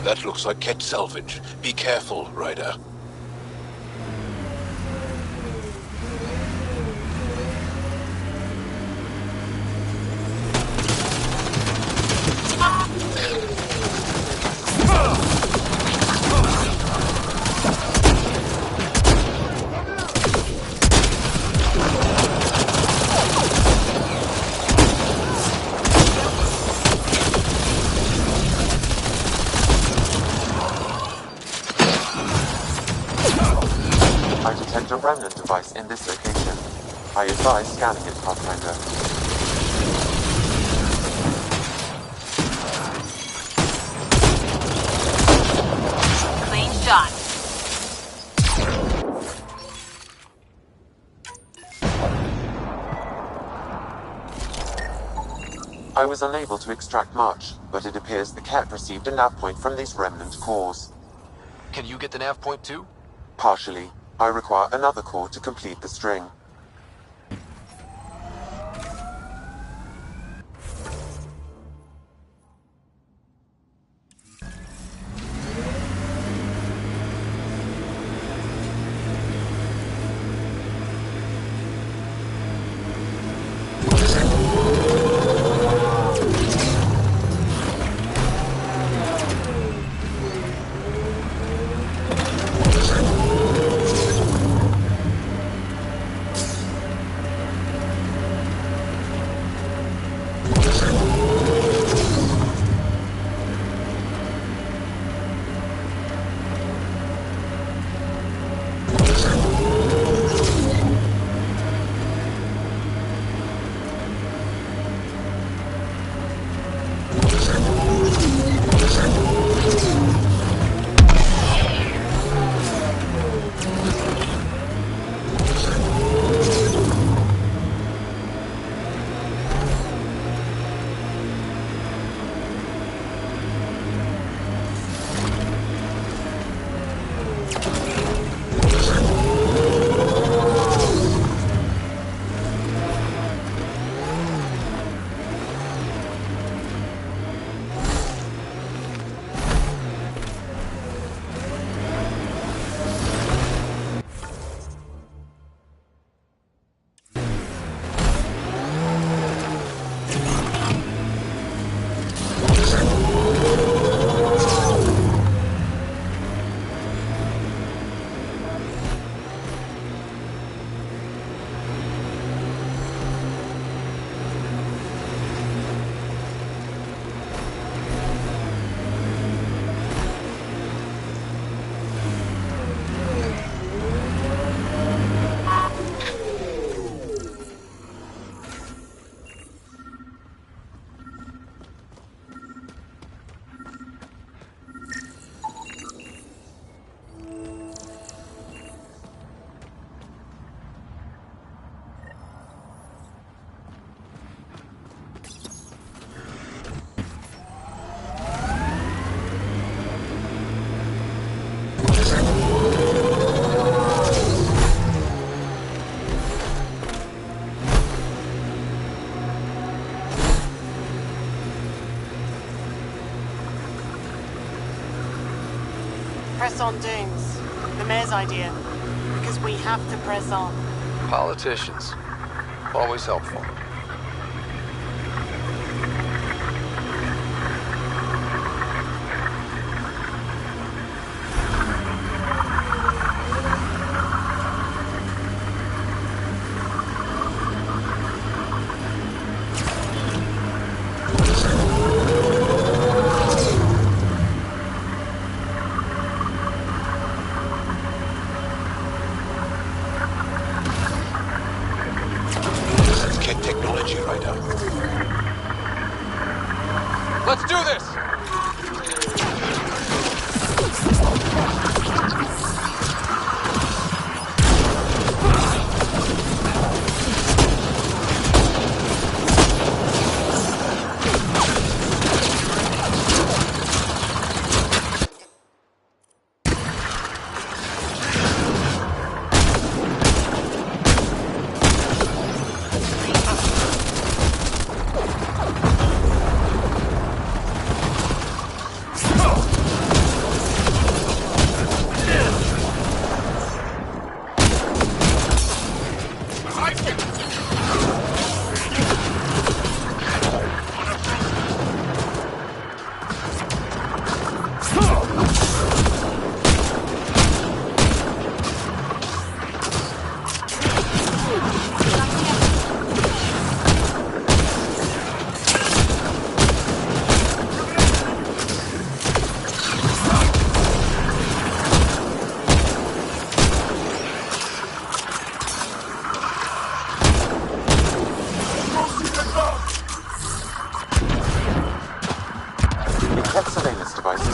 That looks like Ket salvage. Be careful, Ryder. I detect a remnant device in this location. I advise scanning it, Pathfinder. Clean shot. I was unable to extract much, but it appears the cat received a nav point from these remnant cores. Can you get the nav point too? Partially. I require another core to complete the string. Press on, Dooms. The mayor's idea. Because we have to press on. Politicians. Always helpful. Let's do this!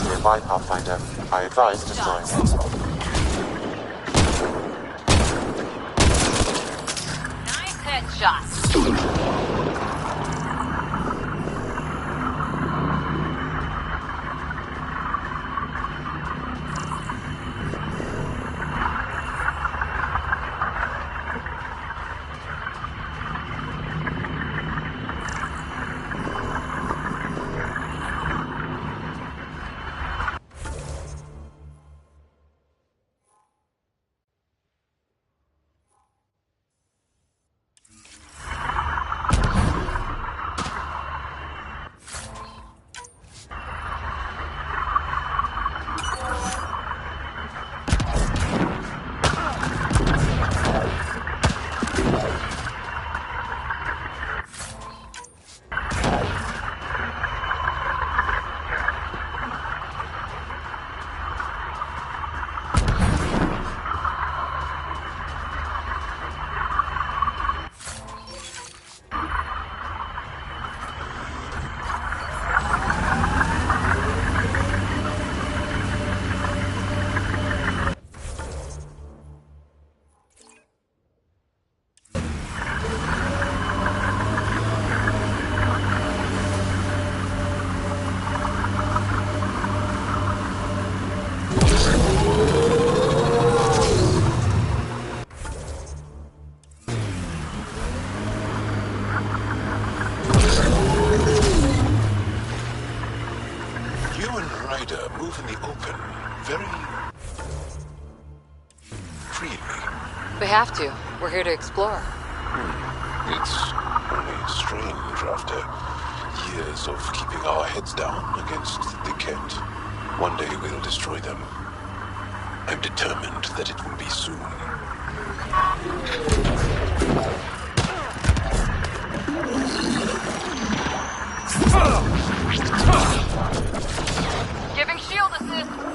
Nearby, Pathfinder. I advise destroying it. Nice headshot. very freely. We have to. We're here to explore. It's only strange after years of keeping our heads down against the Kent. One day we'll destroy them. I'm determined that it will be soon. Giving shield assist.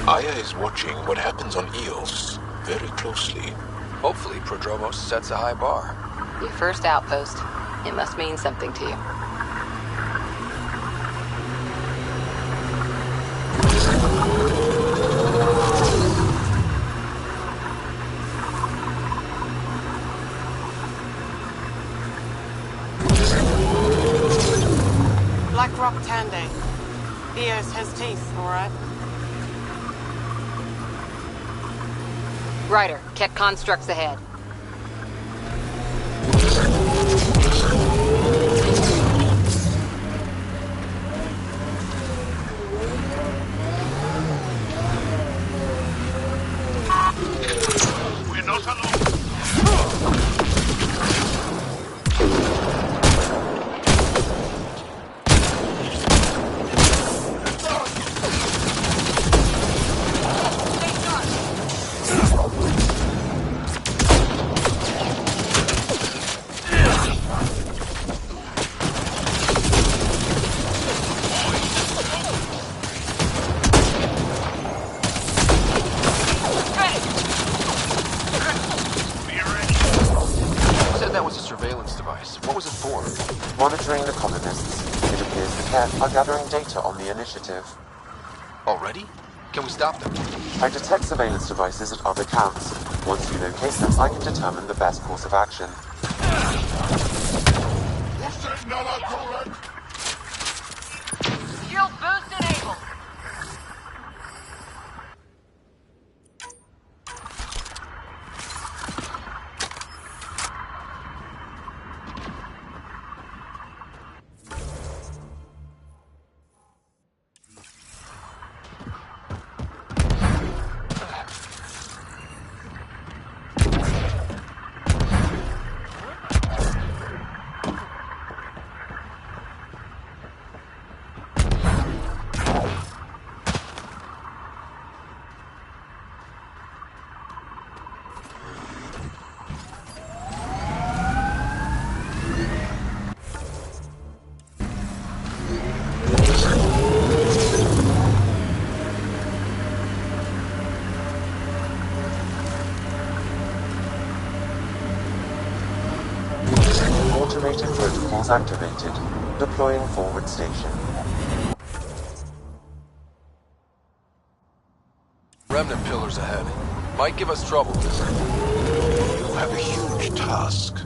Aya is watching what happens on Eos very closely. Hopefully, Prodromos sets a high bar. Your first outpost. It must mean something to you. Black Rock Tande. Eos has teeth, alright? Ryder, Ket constructs ahead. We're not alone. Monitoring the colonists, it appears the Kett are gathering data on the initiative. Already? Can we stop them? I detect surveillance devices at other camps. Once you locate them, I can determine the best course of action. Shield boost enabled. protocols activated. Deploying forward station. Remnant pillars ahead. Might give us trouble. You have a huge task.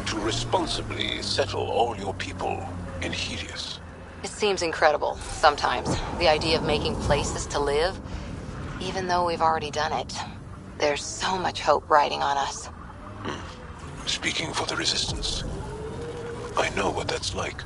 To responsibly settle all your people in Helios. It seems incredible, sometimes, the idea of making places to live. Even though we've already done it. There's so much hope riding on us. Speaking for the Resistance, I know what that's like.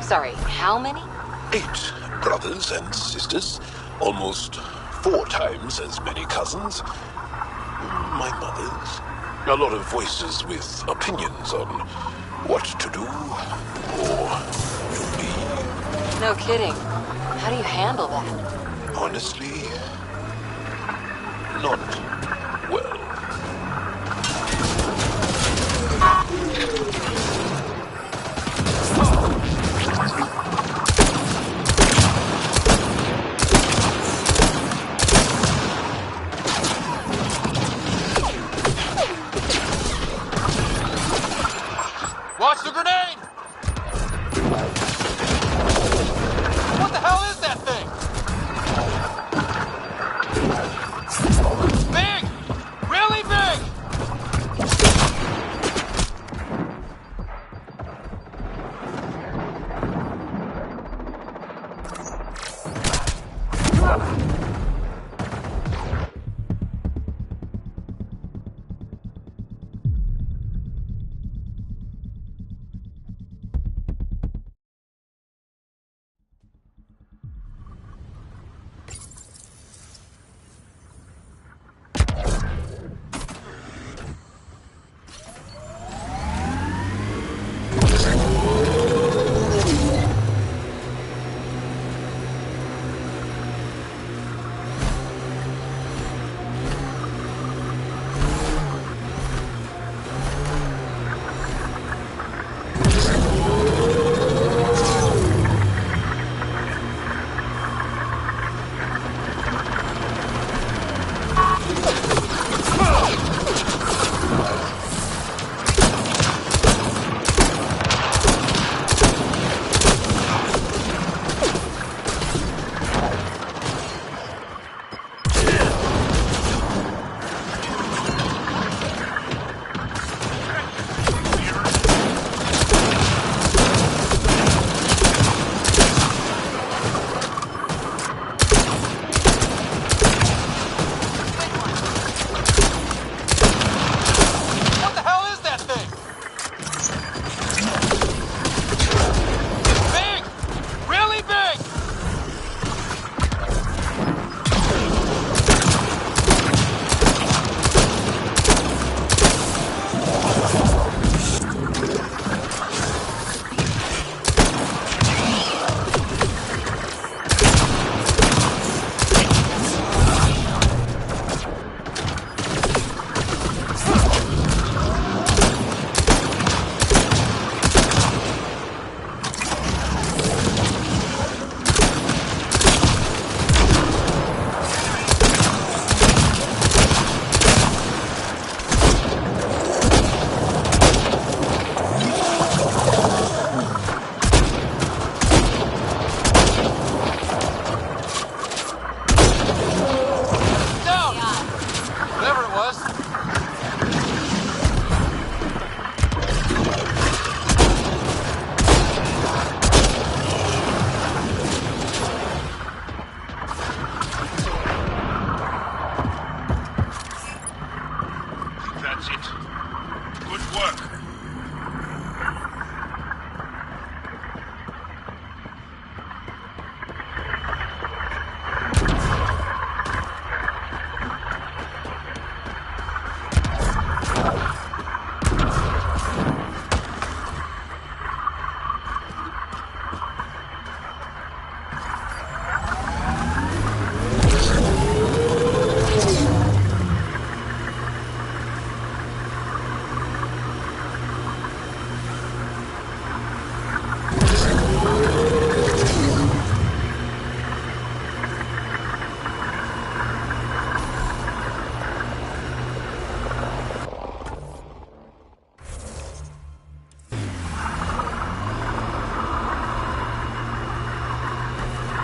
Sorry, how many? 8 brothers and sisters. Almost 4 times as many cousins. My mother's. A lot of voices with opinions on what to do or to be. No kidding. How do you handle that? Honestly, not well. Watch the grenade! What the hell is that thing? Big! Really big!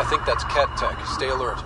I think that's Ket Tech. Stay alert.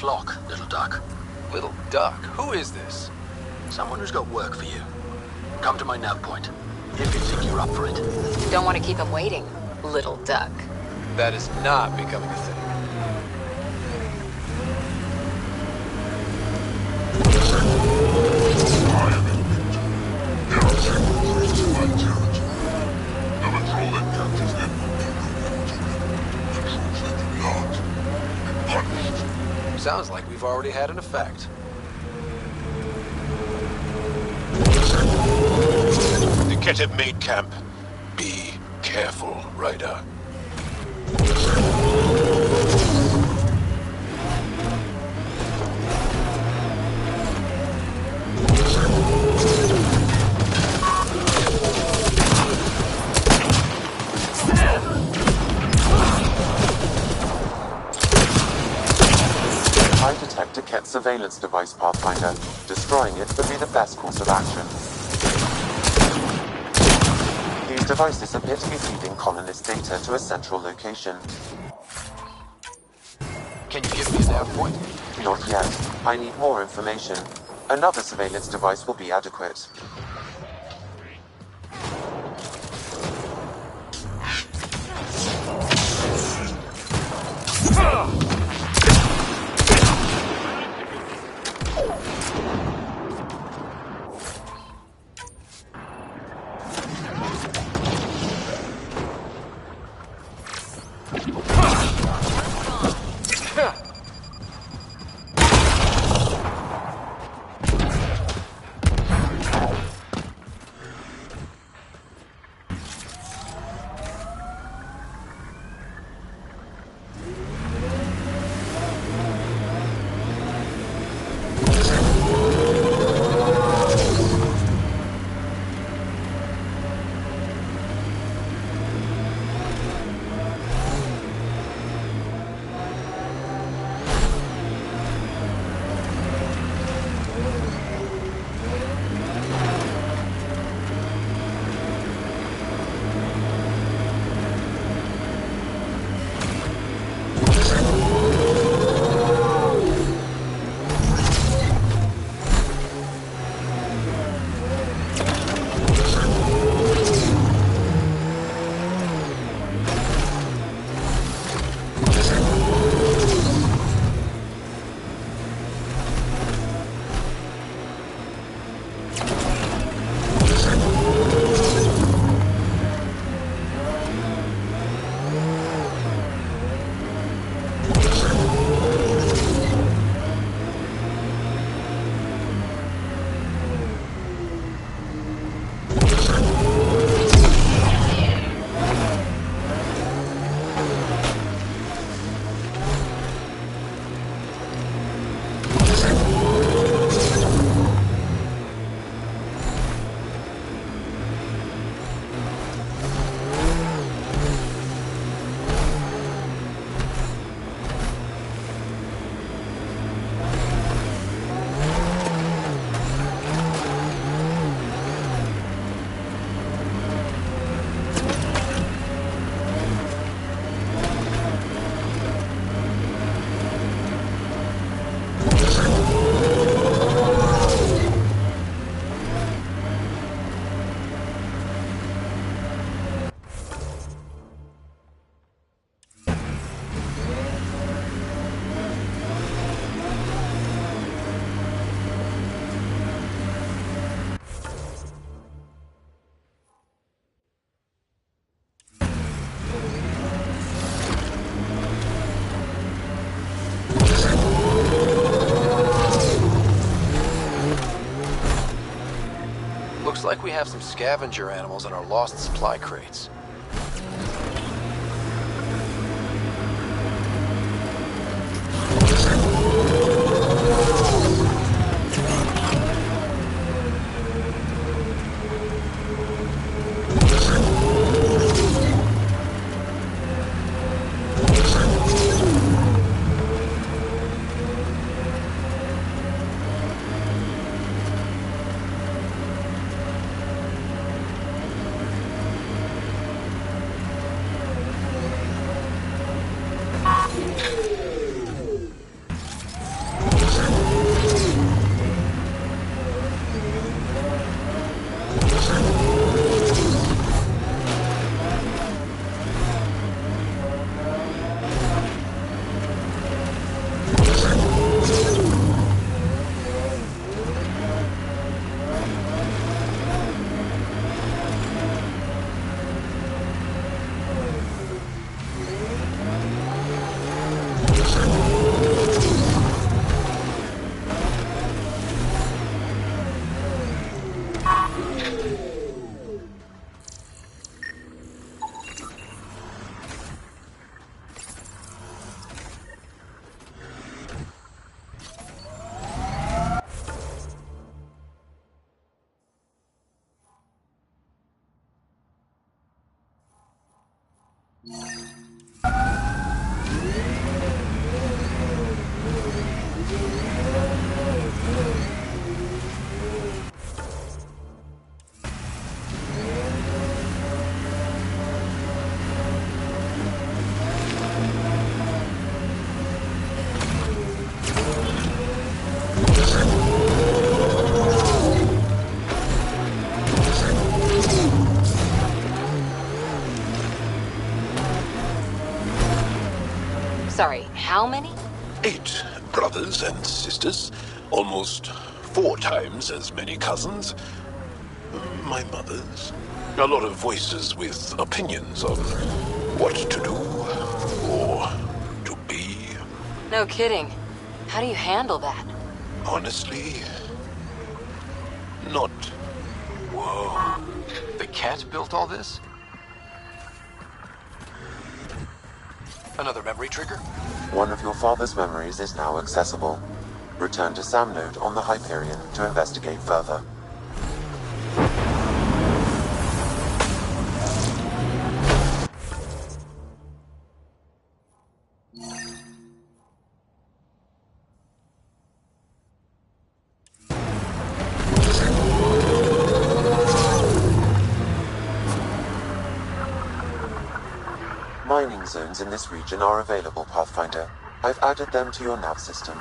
flock, little duck. Little duck? Who is this? Someone who's got work for you. Come to my nav point, if you think you're up for it. Don't want to keep him waiting, little duck. That is not becoming a thing. Sounds like we've already had an effect. The Ket have made camp. Be careful, Ryder. I detect a Ket surveillance device, Pathfinder. Destroying it would be the best course of action. These devices appear to be feeding colonist data to a central location. Can you give me a nav point? Not yet. I need more information. Another surveillance device will be adequate. Looks like we have some scavenger animals in our lost supply crates. Sorry, how many? 8 brothers and sisters. Almost 4 times as many cousins. My mother's. A lot of voices with opinions on what to do or to be. No kidding. How do you handle that? Honestly, not. Whoa. The cat built all this? Another memory trigger? One of your father's memories is now accessible. Return to Sam Node on the Hyperion to investigate further. Mining zones in this region are available, Pathfinder. I've added them to your nav system.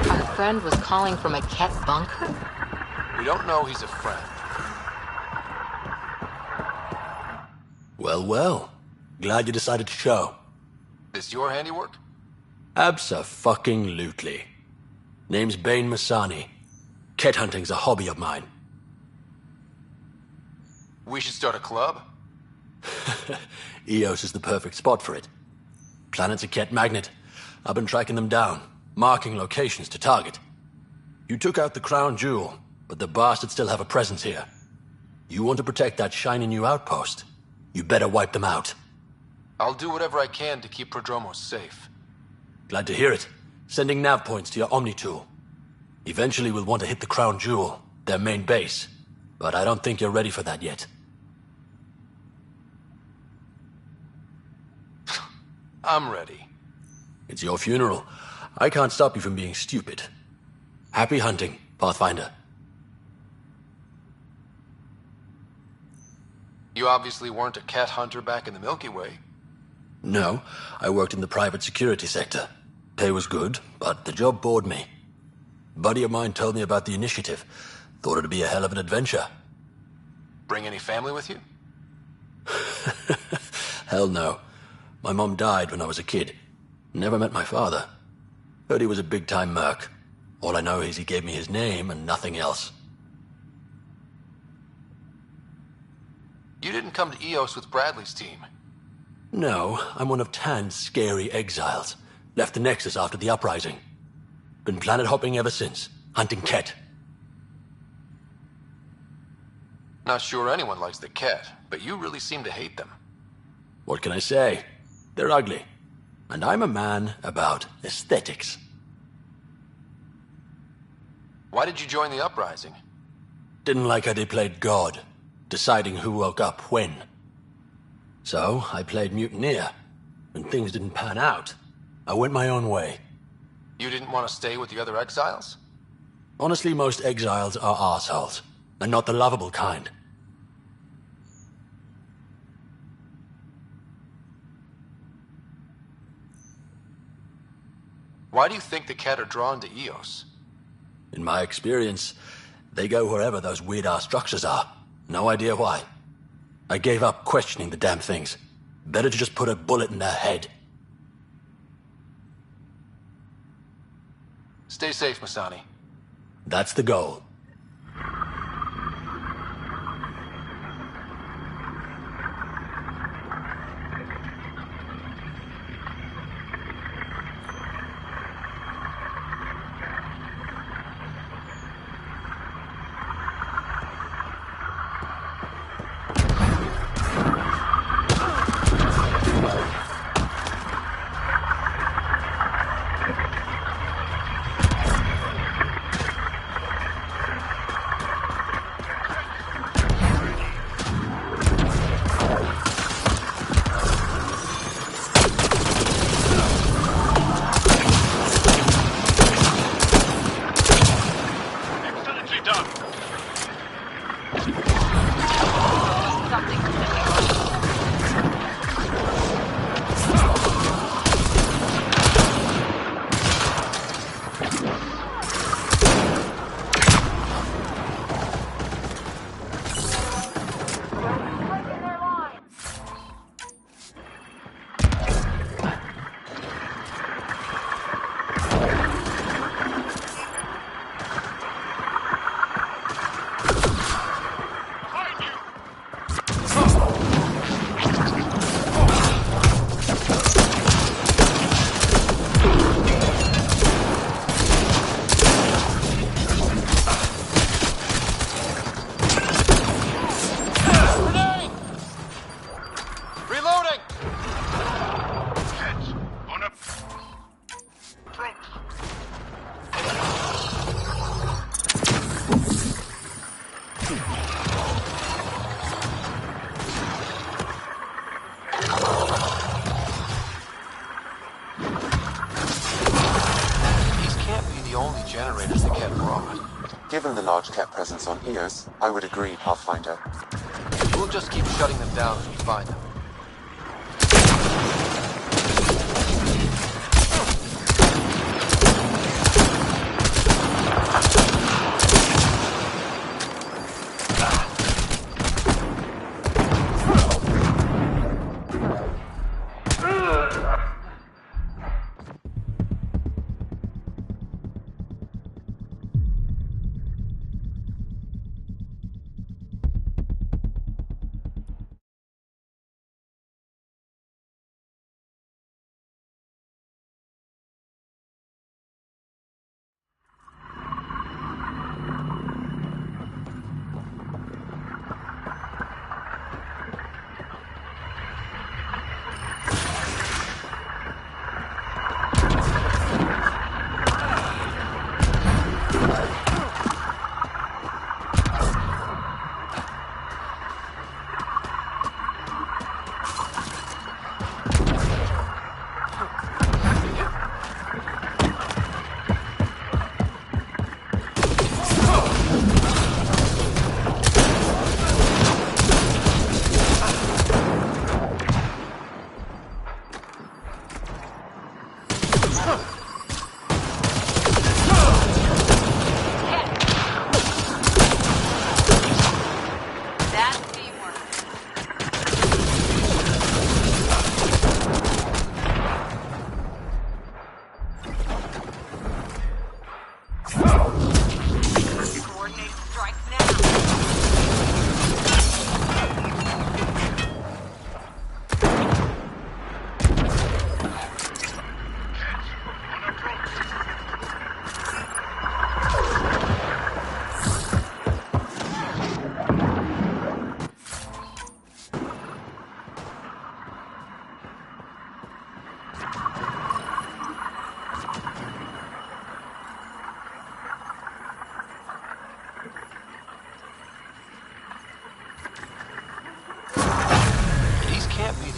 Our friend was calling from a Ket bunker? We don't know he's a friend. Well, well. Glad you decided to show. This your handiwork? Abso-fucking-lutely. Name's Bane Masani. Ket hunting's a hobby of mine. We should start a club? Eos is the perfect spot for it. Planet's a Ket magnet. I've been tracking them down, marking locations to target. You took out the crown jewel, but the bastards still have a presence here. You want to protect that shiny new outpost? You better wipe them out. I'll do whatever I can to keep Prodromos safe. Glad to hear it. Sending nav points to your Omni tool. Eventually we'll want to hit the crown jewel, their main base. But I don't think you're ready for that yet. I'm ready. It's your funeral. I can't stop you from being stupid. Happy hunting, Pathfinder. You obviously weren't a cat hunter back in the Milky Way. No, I worked in the private security sector. Pay was good, but the job bored me. Buddy of mine told me about the initiative. Thought it'd be a hell of an adventure. Bring any family with you? Hell no. My mom died when I was a kid. Never met my father. Heard he was a big-time merc. All I know is he gave me his name and nothing else. You didn't come to Eos with Bradley's team. No, I'm one of Tan's scary exiles. Left the Nexus after the uprising. Been planet hopping ever since, hunting Ket. Not sure anyone likes the cat, but you really seem to hate them. What can I say? They're ugly. And I'm a man about aesthetics. Why did you join the uprising? Didn't like how they played God, deciding who woke up when. So, I played mutineer. When things didn't pan out, I went my own way. You didn't want to stay with the other exiles? Honestly, most exiles are arseholes, and not the lovable kind. Why do you think the cat are drawn to Eos? In my experience, they go wherever those weird-ass structures are. No idea why. I gave up questioning the damn things. Better to just put a bullet in their head. Stay safe, Masani. That's the goal. Given the large Ket presence on Eos, I would agree, Pathfinder. We'll just keep shutting them down as we find them.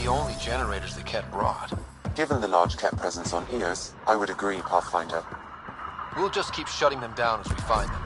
The only generators the Ket brought. Given the large Ket presence on Eos, I would agree, Pathfinder. We'll just keep shutting them down as we find them.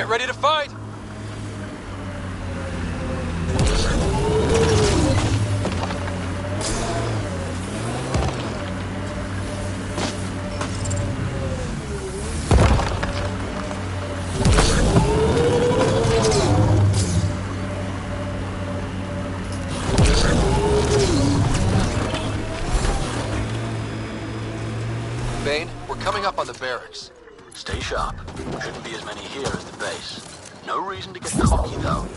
Get ready to fight! Bane, we're coming up on the barracks. Stay sharp. Shouldn't be as many here as the base. No reason to get cocky, though.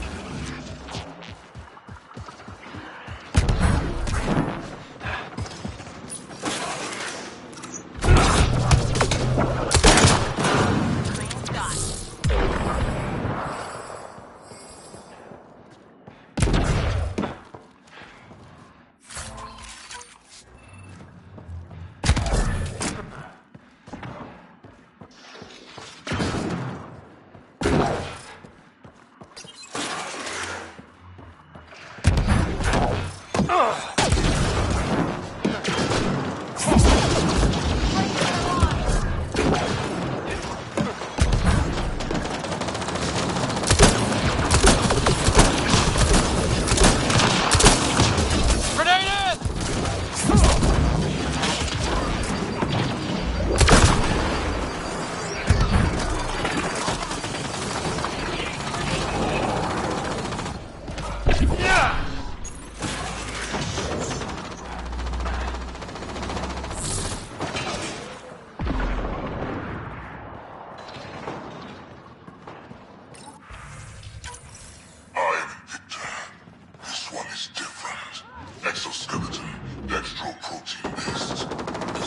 Exoskeleton, dextroprotein-based.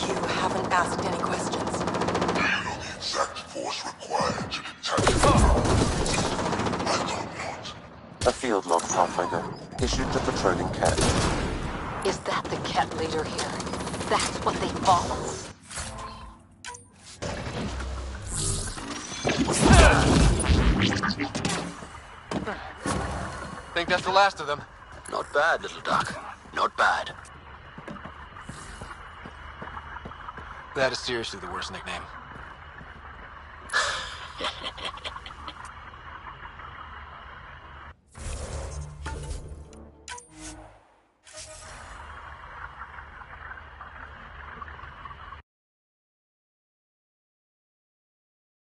You haven't asked any questions. Do you know the exact force required to detach the I thought not. A field log, Pathfinder, issued to patrolling Ket. Is that the Ket leader here? That's what they follow. Think that's the last of them. Not bad, little duck. Not bad. That is seriously the worst nickname.